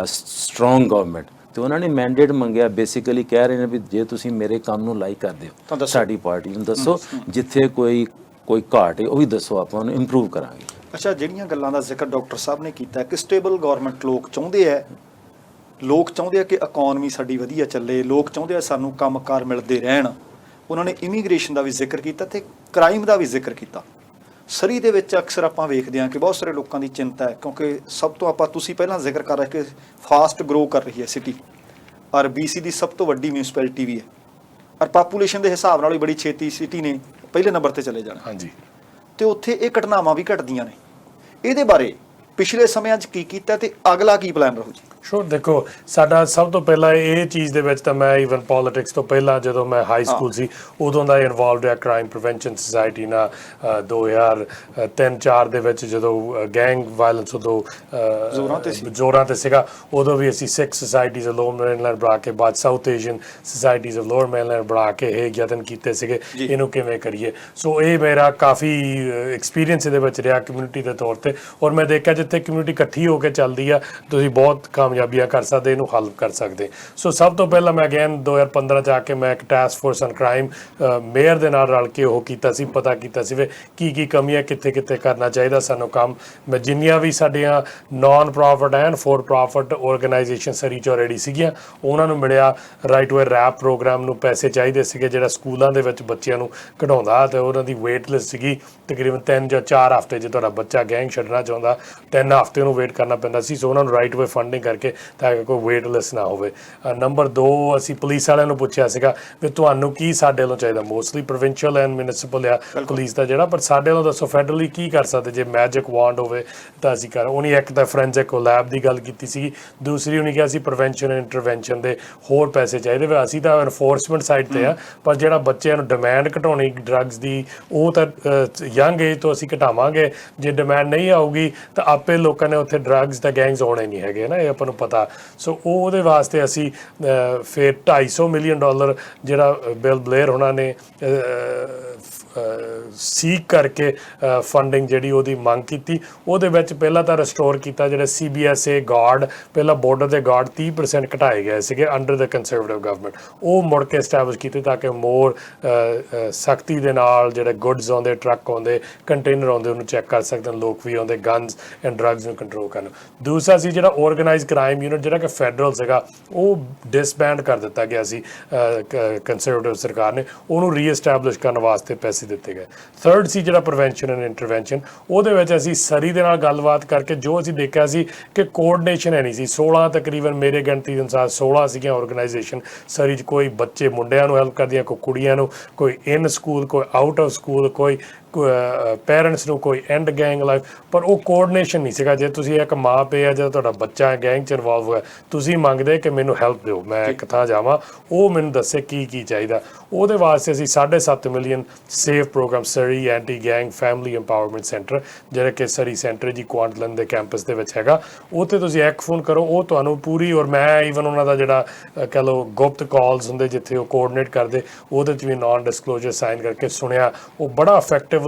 ਸਟਰੋਂਗ ਗਵਰਨਮੈਂਟ। ਤੇ ਉਹਨਾਂ ਨੇ ਮੈਂਡੇਟ ਮੰਗਿਆ, ਬੇਸਿਕਲੀ ਕਹਿ ਰਹੇ ਨੇ ਵੀ ਜੇ ਤੁਸੀਂ ਮੇਰੇ ਕੰਮ ਨੂੰ ਲਾਈਕ ਕਰਦੇ ਹੋ ਸਾਡੀ ਪਾਰਟੀ ਨੂੰ ਦੱਸੋ, ਜਿੱਥੇ ਕੋਈ ਘਾਟ ਹੈ ਉਹ ਵੀ ਦੱਸੋ, ਆਪਾਂ ਉਹਨੂੰ ਇੰਪਰੂਵ ਕਰਾਂਗੇ।
ਅੱਛਾ, ਜਿਹੜੀਆਂ ਗੱਲਾਂ ਦਾ ਜ਼ਿਕਰ ਡਾਕਟਰ ਸਾਹਿਬ ਨੇ ਕੀਤਾ ਕਿ ਸਟੇਬਲ ਗਵਰਨਮੈਂਟ ਲੋਕ ਚਾਹੁੰਦੇ ਆ ਕਿ ਇਕਨੋਮੀ ਸਾਡੀ ਵਧੀਆ ਚੱਲੇ, ਲੋਕ ਚਾਹੁੰਦੇ ਆ ਸਾਨੂੰ ਕੰਮਕਾਰ ਮਿਲਦੇ ਰਹਿਣ, ਉਹਨਾਂ ਨੇ ਇਮੀਗ੍ਰੇਸ਼ਨ ਦਾ ਵੀ ਜ਼ਿਕਰ ਕੀਤਾ ਤੇ ਕ੍ਰਾਈਮ ਦਾ ਵੀ ਜ਼ਿਕਰ ਕੀਤਾ। ਸਰੀ ਦੇ ਵਿੱਚ ਅਕਸਰ ਆਪਾਂ ਵੇਖਦੇ ਹਾਂ ਕਿ ਬਹੁਤ ਸਾਰੇ ਲੋਕਾਂ ਦੀ ਚਿੰਤਾ ਹੈ, ਕਿਉਂਕਿ ਸਭ ਤੋਂ ਤੁਸੀਂ ਪਹਿਲਾਂ ਜ਼ਿਕਰ ਕਰ ਰਹੇ ਕਿ ਫਾਸਟ ਗਰੋ ਕਰ ਰਹੀ ਹੈ ਸਿਟੀ, ਔਰ BC ਦੀ ਸਭ ਤੋਂ ਵੱਡੀ ਮਿਊਨਿਸਪੈਲਿਟੀ ਵੀ ਹੈ, ਔਰ ਪਾਪੂਲੇਸ਼ਨ ਦੇ ਹਿਸਾਬ ਨਾਲ ਵੀ ਬੜੀ ਛੇਤੀ ਸਿਟੀ ਨੇ ਪਹਿਲੇ ਨੰਬਰ ਤੇ ਚਲੇ ਜਾਣਾ।
ਹਾਂਜੀ,
ਤੇ ਉੱਥੇ ਇਹ ਘਟਨਾਵਾਂ ਵੀ ਘਟਦੀਆਂ ਨੇ। ਇਹਦੇ ਬਾਰੇ ਪਿਛਲੇ ਸਮਿਆਂ 'ਚ ਕੀ ਕੀਤਾ ਤੇ ਅਗਲਾ ਕੀ ਪਲਾਨ ਰਹੂ ਜੀ?
ਸ਼ੋਰ, ਦੇਖੋ ਸਾਡਾ ਸਭ ਤੋਂ ਪਹਿਲਾਂ ਇਹ ਚੀਜ਼ ਦੇ ਵਿੱਚ ਤਾਂ ਮੈਂ ਈਵਨ ਪੋਲੀਟਿਕਸ ਤੋਂ ਪਹਿਲਾਂ ਜਦੋਂ ਮੈਂ ਹਾਈ ਸਕੂਲ ਸੀ ਉਦੋਂ ਦਾ ਇਨਵੋਲਵਡ ਹੈ ਕ੍ਰਾਈਮ ਪ੍ਰੀਵੈਂਸ਼ਨ ਸੁਸਾਇਟੀ ਨਾਲ। 2003-04 ਦੇ ਵਿੱਚ ਜਦੋਂ ਗੈਂਗ ਵਾਇਲੈਂਸ ਉਦੋਂ ਜ਼ੋਰਾਂ ਤੇ ਸੀਗਾ, ਉਦੋਂ ਵੀ ਅਸੀਂ ਸਿੱਖ ਸੁਸਾਇਟੀਜ਼ ਆਫ ਲੋਅਰ ਮੇਨਲੈਂਡ ਬਣਾ ਕੇ, ਬਾਅਦ south Asian societies of lower mainland ਬਣਾ ਕੇ ਇਹ ਯਤਨ ਕੀਤੇ ਸੀਗੇ ਇਹਨੂੰ ਕਿਵੇਂ ਕਰੀਏ। ਸੋ ਇਹ ਮੇਰਾ ਕਾਫੀ ਐਕਸਪੀਰੀਅੰਸ ਇਹਦੇ ਵਿੱਚ ਰਿਹਾ ਕਮਿਊਨਿਟੀ ਦੇ ਤੌਰ ਤੇ, ਔਰ ਮੈਂ ਦੇਖਿਆ ਜਿੱਥੇ ਕਮਿਊਨਿਟੀ ਇਕੱਠੀ ਹੋ ਕੇ ਚੱਲਦੀ ਆ ਤੁਸੀਂ ਬਹੁਤ ਕੰਮ ਕਾਮਯਾਬੀਆਂ ਕਰ ਸਕਦੇ, ਇਹਨੂੰ ਹੱਲ ਕਰ ਸਕਦੇ। ਸੋ ਸਭ ਤੋਂ ਪਹਿਲਾਂ ਮੈਂ ਅਗੇਨ 2015 'ਚ ਆ ਕੇ ਮੈਂ ਇੱਕ task force on crime mayor ਦੇ ਨਾਲ ਰਲ ਕੇ ਉਹ ਕੀਤਾ ਸੀ, ਪਤਾ ਕੀਤਾ ਸੀ ਵੀ ਕੀ ਕਮੀਆਂ ਕਿੱਥੇ ਕਿੱਥੇ ਕਰਨਾ ਚਾਹੀਦਾ ਸਾਨੂੰ ਕੰਮ। ਮੈਂ ਜਿੰਨੀਆਂ ਵੀ ਸਾਡੀਆਂ non profit and for profit organization Surrey 'ਚ ਆਲਰੇਡੀ ਸੀਗੀਆਂ ਉਹਨਾਂ ਨੂੰ ਮਿਲਿਆ। ਰਾਈਟ ਟੂ ਰੈਪ ਪ੍ਰੋਗਰਾਮ ਨੂੰ ਪੈਸੇ ਚਾਹੀਦੇ ਸੀਗੇ ਜਿਹੜਾ ਸਕੂਲਾਂ ਦੇ ਵਿੱਚ ਬੱਚਿਆਂ ਨੂੰ ਕਢਾਉਂਦਾ, ਤੇ ਉਹਨਾਂ ਦੀ ਵੇਟ ਲਿਸਟ ਸੀਗੀ ਤਕਰੀਬਨ 3 ਜਾਂ 4 ਹਫ਼ਤੇ। ਜੇ ਤੁਹਾਡਾ ਬੱਚਾ ਗੈਂਗ ਛੱਡਣਾ ਚਾਹੁੰਦਾ 3 ਹਫ਼ਤੇ ਉਹਨੂੰ ਵੇਟ ਕਰਨਾ ਪੈਂਦਾ ਸੀ। ਸੋ ਉਹਨਾਂ ਨੂੰ ਰਾਈਟ ਵੇ ਫੰਡਿੰਗ ਕਰਕੇ ਤਾਂ ਕਿ ਕੋਈ ਵੇਟ ਲਿਸਟ ਨਾ ਹੋਵੇ। ਨੰਬਰ 2 ਅਸੀਂ ਪੁਲਿਸ ਵਾਲਿਆਂ ਨੂੰ ਪੁੱਛਿਆ ਸੀਗਾ ਵੀ ਤੁਹਾਨੂੰ ਕੀ ਸਾਡੇ ਵੱਲੋਂ ਚਾਹੀਦਾ। ਮੋਸਟਲੀ ਪ੍ਰੋਵਿੰਸ਼ੀਅਲ ਐਂਡ ਮਿਊਨਿਸਪਲ ਆ ਪੁਲਿਸ ਦਾ ਜਿਹੜਾ, ਪਰ ਸਾਡੇ ਵੱਲੋਂ ਦੱਸੋ ਫੈਡਰਲੀ ਕੀ ਕਰ ਸਕਦੇ ਜੇ ਮੈਜਿਕ ਵਾਂਡ ਹੋਵੇ ਤਾਂ ਅਸੀਂ ਕਰ। ਉਹਨੇ ਇੱਕ ਤਾਂ ਫੋਰੈਂਸਿਕ ਲੈਬ ਦੀ ਗੱਲ ਕੀਤੀ ਸੀਗੀ, ਦੂਸਰੀ ਉਹਨੇ ਕਿਹਾ ਸੀ ਪ੍ਰੀਵੈਂਸ਼ਨ ਐਂਡ ਇੰਟਰਵੈਂਸ਼ਨ ਦੇ ਹੋਰ ਪੈਸੇ ਚਾਹੀਦੇ ਵੇ। ਅਸੀਂ ਤਾਂ ਐਨਫੋਰਸਮੈਂਟ ਸਾਈਡ ਤੇ ਆ, ਪਰ ਜਿਹੜਾ ਬੱਚਿਆਂ ਨੂੰ ਡਿਮਾਂਡ ਘਟਾਉਣੀ ਡਰੱਗਸ ਦੀ ਉਹ ਤਾਂ ਯੰਗ ਏਜ ਤੋਂ ਅਸੀਂ ਘਟਾਵਾਂਗੇ। ਜੇ ਡਿਮਾਂਡ ਨਹੀਂ ਆਊਗੀ ਤਾਂ ਆਪੇ ਲੋਕਾਂ ਨੇ ਉੱਥੇ ਡਰੱਗਸ ਦਾ ਗੈਂਗਸ ਆਉਣੇ ਨਹੀਂ ਹੈਗੇ ਨਾ, ਇਹ ਆਪਾਂ ਨੂੰ ਪਤਾ। ਸੋ ਉਹਦੇ ਵਾਸਤੇ ਅਸੀਂ ਫਿਰ $250 ਮਿਲੀਅਨ ਜਿਹੜਾ ਬਿਲ ਬਲੇਅਰ ਉਹਨਾਂ ਨੇ ਸੀਕ ਕਰਕੇ ਫੰਡਿੰਗ ਜਿਹੜੀ ਉਹਦੀ ਮੰਗ ਕੀਤੀ। ਉਹਦੇ ਵਿੱਚ ਪਹਿਲਾਂ ਤਾਂ ਰਿਸਟੋਰ ਕੀਤਾ ਜਿਹੜੇ CBSA ਗਾਰਡ, ਪਹਿਲਾਂ ਬਾਰਡਰ ਦੇ ਗਾਰਡ 30% ਘਟਾਏ ਗਏ ਸੀਗੇ ਅੰਡਰ ਦ ਕੰਜ਼ਰਵੇਟਿਵ ਗਵਰਨਮੈਂਟ, ਉਹ ਮੁੜ ਕੇ ਐਸਟੈਬਲਿਸ਼ ਕੀਤੇ ਤਾਂ ਕਿ ਮੋਰ ਸਖਤੀ ਦੇ ਨਾਲ ਜਿਹੜੇ ਗੁੱਡਸ ਆਉਂਦੇ, ਟਰੱਕ ਆਉਂਦੇ, ਕੰਟੇਨਰ ਆਉਂਦੇ ਉਹਨੂੰ ਚੈੱਕ ਕਰ ਸਕਦੇ ਲੋਕ ਵੀ ਆਉਂਦੇ, ਗਨਸ ਐਂਡ ਡਰੱਗਸ ਨੂੰ ਕੰਟਰੋਲ ਕਰਨ। ਦੂਸਰਾ ਸੀ ਜਿਹੜਾ ਆਰਗੇਨਾਈਜ਼ਡ ਕ੍ਰਾਈਮ ਯੂਨਿਟ ਜਿਹੜਾ ਕਿ ਫੈਡਰਲ ਸੀਗਾ, ਉਹ ਡਿਸਬੈਂਡ ਕਰ ਦਿੱਤਾ ਗਿਆ ਸੀ ਕੰਜ਼ਰਵੇਟਿਵ ਸਰਕਾਰ ਨੇ, ਉਹਨੂੰ ਰੀਐਸਟੈਬਲਿਸ਼ ਕਰਨ ਵਾਸਤੇ ਪੈਸੇ ਦਿੱਤੇ ਗਏ। ਥਰਡ ਸੀ ਜਿਹੜਾ ਪ੍ਰੀਵੈਂਸ਼ਨ ਐਂਡ ਇੰਟਰਵੈਂਸ਼ਨ, ਉਹਦੇ ਵਿੱਚ ਅਸੀਂ ਸਰੀ ਦੇ ਨਾਲ ਗੱਲਬਾਤ ਕਰਕੇ ਜੋ ਅਸੀਂ ਦੇਖਿਆ ਸੀ ਕਿ ਕੋਆਰਡੀਨੇਸ਼ਨ ਹੈ ਨਹੀਂ ਸੀ। 16 ਤਕਰੀਬਨ ਮੇਰੇ ਗਿਣਤੀ ਦੇ ਅਨੁਸਾਰ 16 ਸੀਗੀਆਂ ਆਰਗੇਨਾਈਜੇਸ਼ਨ ਸਰੀ 'ਚ, ਕੋਈ ਬੱਚੇ ਮੁੰਡਿਆਂ ਨੂੰ ਹੈਲਪ ਕਰਦੀਆਂ, ਕੋਈ ਕੁੜੀਆਂ ਨੂੰ, ਕੋਈ ਇਨ ਸਕੂਲ, ਕੋਈ ਆਊਟ ਆਫ ਸਕੂਲ, ਕੋਈ ਪੇਰੈਂਟਸ ਨੂੰ, ਕੋਈ ਐਂਡ ਗੈਂਗ ਲਾਈਫ, ਪਰ ਉਹ ਕੋਆਰਡੀਨੇਸ਼ਨ ਨਹੀਂ ਸੀਗਾ। ਜੇ ਤੁਸੀਂ ਇੱਕ ਮਾਂ ਪਿਓ ਆ, ਜਦੋਂ ਤੁਹਾਡਾ ਬੱਚਾ ਗੈਂਗ 'ਚ ਇਨਵੋਲਵ ਹੋਇਆ, ਤੁਸੀਂ ਮੰਗਦੇ ਕਿ ਮੈਨੂੰ ਹੈਲਪ ਦਿਓ, ਮੈਂ ਇੱਕ ਥਾਂ ਜਾਵਾਂ, ਉਹ ਮੈਨੂੰ ਦੱਸੇ ਕੀ ਚਾਹੀਦਾ। ਉਹਦੇ ਵਾਸਤੇ ਅਸੀਂ 7.5 million save programme Surrey anti gang family empowerment centre, ਜਿਹੜਾ ਕਿ ਸਰੀ ਸੈਂਟਰ ਜੀ ਕੁਆਂਟਲੈਂਡ ਦੇ ਕੈਂਪਸ ਦੇ ਵਿੱਚ ਹੈਗਾ, ਉੱਥੇ ਤੁਸੀਂ ਇੱਕ ਫੋਨ ਕਰੋ, ਉਹ ਤੁਹਾਨੂੰ ਪੂਰੀ, ਔਰ ਮੈਂ ਈਵਨ ਉਹਨਾਂ ਦਾ ਜਿਹੜਾ ਕਹਿ ਲਓ ਗੁਪਤ ਕਾਲਸ ਹੁੰਦੇ ਜਿੱਥੇ ਉਹ ਕੋਆਰਡੀਨੇਟ ਕਰਦੇ, ਉਹਦੇ 'ਚ ਵੀ ਨਾਨ ਡਿਸਕਲੋਜ਼ਰ ਸਾਈਨ ਕਰਕੇ ਸੁਣਿਆ, ਉਹ ਬੜਾ ਇਫੈਕਟਿਵਲੀ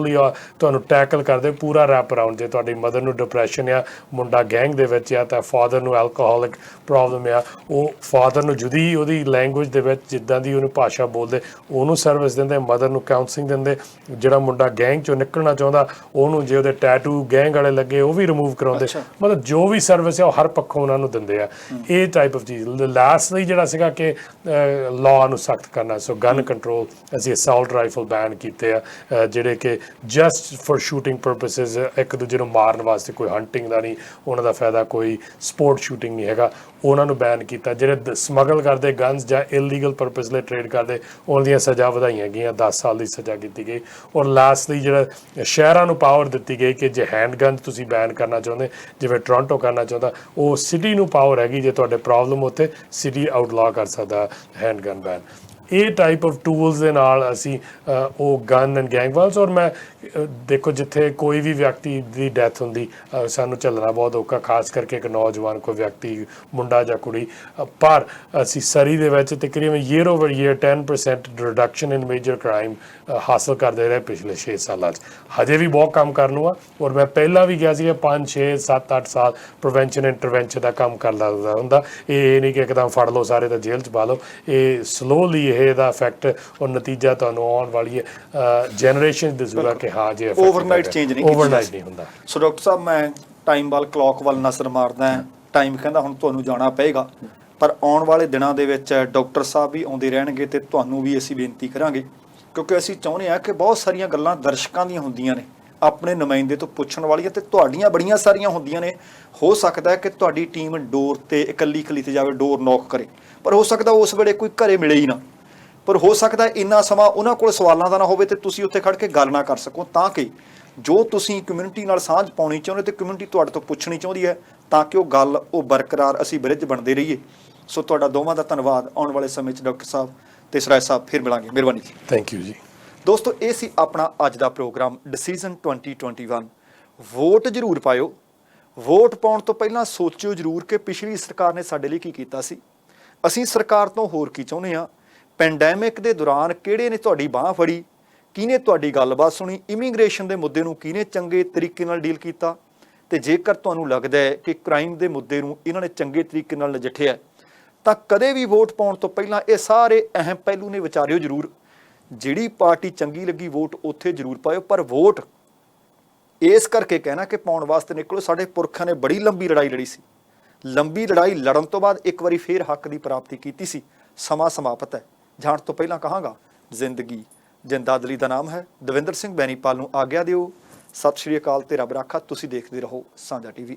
ਤੁਹਾਨੂੰ ਟੈਕਲ ਕਰਦੇ ਪੂਰਾ ਰੈਪ ਅਰਾਊਂਡ। ਜੇ ਤੁਹਾਡੀ ਮਦਰ ਨੂੰ ਡਿਪਰੈਸ਼ਨ ਆ, ਮੁੰਡਾ ਗੈਂਗ ਦੇ ਵਿੱਚ ਆ, ਤਾਂ ਫਾਦਰ ਨੂੰ ਐਲਕੋਹਲਿਕ ਪ੍ਰੋਬਲਮ ਆ, ਉਹ ਫਾਦਰ ਨੂੰ ਜੁਦੀ ਉਹਦੀ ਲੈਂਗੁਏਜ ਦੇ ਵਿੱਚ ਜਿੱਦਾਂ ਦੀ ਉਹਨੂੰ ਭਾਸ਼ਾ ਬੋਲਦੇ ਉਹਨੂੰ ਸਰਵਿਸ ਦਿੰਦੇ, ਮਦਰ ਨੂੰ ਕਾਉਂਸਲਿੰਗ ਦਿੰਦੇ। ਜਿਹੜਾ ਮੁੰਡਾ ਗੈਂਗ 'ਚੋਂ ਨਿਕਲਣਾ ਚਾਹੁੰਦਾ ਉਹਨੂੰ ਜੇ ਉਹਦੇ ਟੈਟੂ ਗੈਂਗ ਵਾਲੇ ਲੱਗੇ ਉਹ ਵੀ ਰਿਮੂਵ ਕਰਾਉਂਦੇ। ਮਤਲਬ ਜੋ ਵੀ ਸਰਵਿਸ ਹੈ ਉਹ ਹਰ ਪੱਖੋਂ ਉਹਨਾਂ ਨੂੰ ਦਿੰਦੇ ਆ। ਇਹ ਟਾਈਪ ਆਫ ਚੀਜ਼। ਲਾਸਟਲੀ ਜਿਹੜਾ ਸੀਗਾ ਕਿ ਲਾਅ ਨੂੰ ਸਖਤ ਕਰਨਾ। ਸੋ ਗਨ ਕੰਟਰੋਲ, ਅਸੀਂ ਅਸਾਲਟ ਰਾਈਫਲ ਬੈਨ ਕੀਤੇ ਆ, ਜਿਹੜੇ ਕਿ ਜਸਟ ਫॉर ਸ਼ੂਟਿੰਗ ਪਰਪਸਿਸ, ਇੱਕ ਦੂਜੇ ਨੂੰ ਮਾਰਨ ਵਾਸਤੇ, ਕੋਈ ਹੰਟਿੰਗ ਦਾ ਨਹੀਂ ਉਹਨਾਂ ਦਾ ਫਾਇਦਾ, ਕੋਈ ਸਪੋਰਟ ਸ਼ੂਟਿੰਗ ਨਹੀਂ ਹੈਗਾ, ਉਹਨਾਂ ਨੂੰ ਬੈਨ ਕੀਤਾ। ਜਿਹੜੇ ਸਮਗਲ ਕਰਦੇ ਗਨਸ ਜਾਂ ਇਲੀਗਲ ਪਰਪਸ ਲਈ ਟ੍ਰੇਡ ਕਰਦੇ, ਉਹਨਾਂ ਦੀਆਂ ਸਜ਼ਾ ਵਧਾਈਆਂ ਗਈਆਂ, 10 ਸਾਲ ਦੀ ਸਜ਼ਾ ਕੀਤੀ ਗਈ। ਔਰ ਲਾਸਟਲੀ ਜਿਹੜਾ ਸ਼ਹਿਰਾਂ ਨੂੰ ਪਾਵਰ ਦਿੱਤੀ ਗਈ ਕਿ ਜੇ ਹੈਂਡ ਗਨ ਤੁਸੀਂ ਬੈਨ ਕਰਨਾ ਚਾਹੁੰਦੇ, ਜਿਵੇਂ ਟੋਰਾਂਟੋ ਕਰਨਾ ਚਾਹੁੰਦਾ, ਉਹ ਸਿਟੀ ਨੂੰ ਪਾਵਰ ਹੈਗੀ, ਜੇ ਤੁਹਾਡੇ ਪ੍ਰੋਬਲਮ ਉੱਥੇ ਸਿਟੀ ਆਊਟਲਾ ਕਰ ਸਕਦਾ ਹੈਂਡ ਗਨ ਬੈਨ। ਇਹ ਟਾਈਪ ਆਫ ਟੂਲਸ ਦੇ ਨਾਲ ਅਸੀਂ ਉਹ ਗਨ ਐਂਡ ਗੈਂਗ ਵਾਇਲੈਂਸ। ਔਰ ਮੈਂ ਦੇਖੋ ਜਿੱਥੇ ਕੋਈ ਵੀ ਵਿਅਕਤੀ ਦੀ ਡੈਥ ਹੁੰਦੀ ਸਾਨੂੰ ਝੱਲਣਾ ਬਹੁਤ ਔਖਾ, ਖਾਸ ਕਰਕੇ ਇੱਕ ਨੌਜਵਾਨ ਕੋਈ ਵਿਅਕਤੀ, ਮੁੰਡਾ ਜਾਂ ਕੁੜੀ, ਪਰ ਅਸੀਂ ਸਰੀ ਦੇ ਵਿੱਚ ਤਕਰੀਬਨ ਈਅਰ ਓਵਰ ਈਅਰ 10% ਰਿਡਕਸ਼ਨ ਇਨ ਮੇਜਰ ਕ੍ਰਾਈਮ ਹਾਸਲ ਕਰਦੇ ਰਹੇ ਪਿਛਲੇ 6 ਸਾਲਾਂ 'ਚ। ਹਜੇ ਵੀ ਬਹੁਤ ਕੰਮ ਕਰਨ ਨੂੰ ਆ, ਔਰ ਮੈਂ ਪਹਿਲਾਂ ਵੀ ਕਿਹਾ ਸੀ ਕਿ 5, 6, 7, 8 ਸਾਲ ਪ੍ਰੀਵੈਂਸ਼ਨ ਇੰਟਰਵੈਂਸ਼ਨ ਦਾ ਕੰਮ ਕਰਦਾ ਹੁੰਦਾ। ਇਹ ਨਹੀਂ ਕਿ ਇੱਕਦਮ ਫੜ ਲਓ ਸਾਰੇ ਤਾਂ ਜੇਲ੍ਹ 'ਚ ਪਾ ਲਓ, ਇਹ ਸਲੋਲੀ ਇਹਦਾ ਇਫੈਕਟ ਔਰ ਨਤੀਜਾ ਤੁਹਾਨੂੰ ਆਉਣ ਵਾਲੀ ਜਨਰੇਸ਼ਨ ਦਿਸੂਗਾ ਕਿ ਹਾਂ ਜੇ
ਓਵਰਨਾਈਟ ਚੇਂਜ ਨਹੀਂ
ਹੁੰਦਾ।
ਸੋ ਡਾਕਟਰ ਸਾਹਿਬ, ਮੈਂ ਟਾਈਮ ਵੱਲ, ਕਲੌਕ ਵੱਲ ਨਜ਼ਰ ਮਾਰਦਾ, ਟਾਈਮ ਕਹਿੰਦਾ ਹੁਣ ਤੁਹਾਨੂੰ ਜਾਣਾ ਪਏਗਾ, ਪਰ ਆਉਣ ਵਾਲੇ ਦਿਨਾਂ ਦੇ ਵਿੱਚ ਡਾਕਟਰ ਸਾਹਿਬ ਵੀ ਆਉਂਦੇ ਰਹਿਣਗੇ ਤੇ ਤੁਹਾਨੂੰ ਵੀ ਅਸੀਂ ਬੇਨਤੀ ਕਰਾਂਗੇ, ਕਿਉਂਕਿ ਅਸੀਂ ਚਾਹੁੰਦੇ ਹਾਂ ਕਿ ਬਹੁਤ ਸਾਰੀਆਂ ਗੱਲਾਂ ਦਰਸ਼ਕਾਂ ਦੀਆਂ ਹੁੰਦੀਆਂ ਨੇ, ਆਪਣੇ ਨੁਮਾਇੰਦੇ ਤੋਂ ਪੁੱਛਣ ਵਾਲੀਆਂ, ਤੇ ਤੁਹਾਡੀਆਂ ਬੜੀਆਂ ਸਾਰੀਆਂ ਹੁੰਦੀਆਂ ਨੇ। ਹੋ ਸਕਦਾ ਹੈ ਕਿ ਤੁਹਾਡੀ ਟੀਮ ਡੋਰ ਤੇ ਇਕੱਲੀ ਤੇ ਜਾਵੇ, ਡੋਰ ਨੌਕ ਕਰੇ, ਪਰ ਹੋ ਸਕਦਾ ਉਸ ਵੇਲੇ ਕੋਈ ਘਰੇ ਮਿਲੇ ਹੀ ਨਾ, ਪਰ ਹੋ ਸਕਦਾ ਇੰਨਾ ਸਮਾਂ ਉਹਨਾਂ ਕੋਲ ਸਵਾਲਾਂ ਦਾ ਨਾ ਹੋਵੇ ਤੇ ਤੁਸੀਂ ਉੱਥੇ ਖੜ੍ਹ ਕੇ ਗੱਲ ਨਾ ਕਰ ਸਕੋ, ਤਾਂ ਕਿ ਜੋ ਤੁਸੀਂ ਕਮਿਊਨਿਟੀ ਨਾਲ ਸਾਂਝ ਪਾਉਣੀ ਚਾਹੁੰਦੇ ਤੇ ਕਮਿਊਨਿਟੀ ਤੁਹਾਡੇ ਤੋਂ ਪੁੱਛਣੀ ਚਾਹੁੰਦੀ ਹੈ, ਤਾਂ ਕਿ ਉਹ ਗੱਲ ਉਹ ਬਰਕਰਾਰ, ਅਸੀਂ ਬ੍ਰਿਜ ਬਣਦੇ ਰਹੀਏ। ਸੋ ਤੁਹਾਡਾ ਦੋਵਾਂ ਦਾ ਧੰਨਵਾਦ। ਆਉਣ ਵਾਲੇ ਸਮੇਂ 'ਚ ਡਾਕਟਰ ਸਾਹਿਬ ਤੇ ਸਰਾਜ ਸਾਹਿਬ ਫਿਰ ਮਿਲਾਂਗੇ। ਮਿਹਰਬਾਨੀ ਜੀ।
ਥੈਂਕ ਯੂ ਜੀ।
ਦੋਸਤੋ, ਇਹ ਸੀ ਆਪਣਾ ਅੱਜ ਦਾ ਪ੍ਰੋਗਰਾਮ ਡਿਸੀਜ਼ਨ 2021। ਵੋਟ ਜ਼ਰੂਰ ਪਾਇਓ। ਵੋਟ ਪਾਉਣ ਤੋਂ ਪਹਿਲਾਂ ਸੋਚਿਓ ਜ਼ਰੂਰ ਕਿ ਪਿਛਲੀ ਸਰਕਾਰ ਨੇ ਸਾਡੇ ਲਈ ਕੀ ਕੀਤਾ ਸੀ, ਅਸੀਂ ਸਰਕਾਰ ਤੋਂ ਹੋਰ ਕੀ ਚਾਹੁੰਦੇ ਹਾਂ। ਪੈਂਡੈਮਿਕ ਦੇ ਦੌਰਾਨ ਕਿਹੜੇ ਨੇ ਤੁਹਾਡੀ ਬਾਂਹ ਫੜੀ, ਕਿਹਨੇ ਤੁਹਾਡੀ ਗੱਲਬਾਤ ਸੁਣੀ, ਇਮੀਗ੍ਰੇਸ਼ਨ ਦੇ ਮੁੱਦੇ ਨੂੰ ਕਿਹਨੇ ਚੰਗੇ ਤਰੀਕੇ ਨਾਲ ਡੀਲ ਕੀਤਾ, ਤੇ ਜੇਕਰ ਤੁਹਾਨੂੰ ਲੱਗਦਾ ਹੈ ਕਿ ਕ੍ਰਾਈਮ ਦੇ ਮੁੱਦੇ ਨੂੰ ਇਹਨਾਂ ਨੇ ਚੰਗੇ ਤਰੀਕੇ ਨਾਲ ਨਜਿੱਠਿਆ ਤਾਂ ਕਦੇ ਵੀ ਵੋਟ ਪਾਉਣ ਤੋਂ ਪਹਿਲਾਂ ਇਹ ਸਾਰੇ ਅਹਿਮ ਪਹਿਲੂ ਨੇ ਵਿਚਾਰਿਓ ਜ਼ਰੂਰ। ਜਿਹੜੀ ਪਾਰਟੀ ਚੰਗੀ ਲੱਗੀ ਵੋਟ ਉੱਥੇ ਜ਼ਰੂਰ ਪਾਇਓ, ਪਰ ਵੋਟ ਇਸ ਕਰਕੇ ਕਹਿਣਾ ਕਿ ਪਾਉਣ ਵਾਸਤੇ ਨਿਕਲੋ। ਸਾਡੇ ਪੁਰਖਾਂ ਨੇ ਬੜੀ ਲੰਬੀ ਲੜਾਈ ਲੜੀ ਸੀ, ਲੰਬੀ ਲੜਾਈ ਲੜਨ ਤੋਂ ਬਾਅਦ ਇੱਕ ਵਾਰੀ ਫੇਰ ਹੱਕ ਦੀ ਪ੍ਰਾਪਤੀ ਕੀਤੀ ਸੀ। ਸਮਾਂ ਸਮਾਪਤ ਹੈ। ਜਾਣ ਤੋਂ ਪਹਿਲਾਂ ਕਹਾਂਗਾ, ਜ਼ਿੰਦਗੀ ਜਿੰਦਾਦਲੀ ਦਾ ਨਾਮ ਹੈ। ਦਵਿੰਦਰ ਸਿੰਘ ਬੈਨੀਪਾਲ ਨੂੰ ਆਗਿਆ ਦਿਓ। ਸਤਿ ਸ਼੍ਰੀ ਅਕਾਲ ਤੇ ਰੱਬ ਰਾਖਾ। ਤੁਸੀਂ ਦੇਖਦੇ ਰਹੋ ਸਾਂਝਾ ਟੀਵੀ।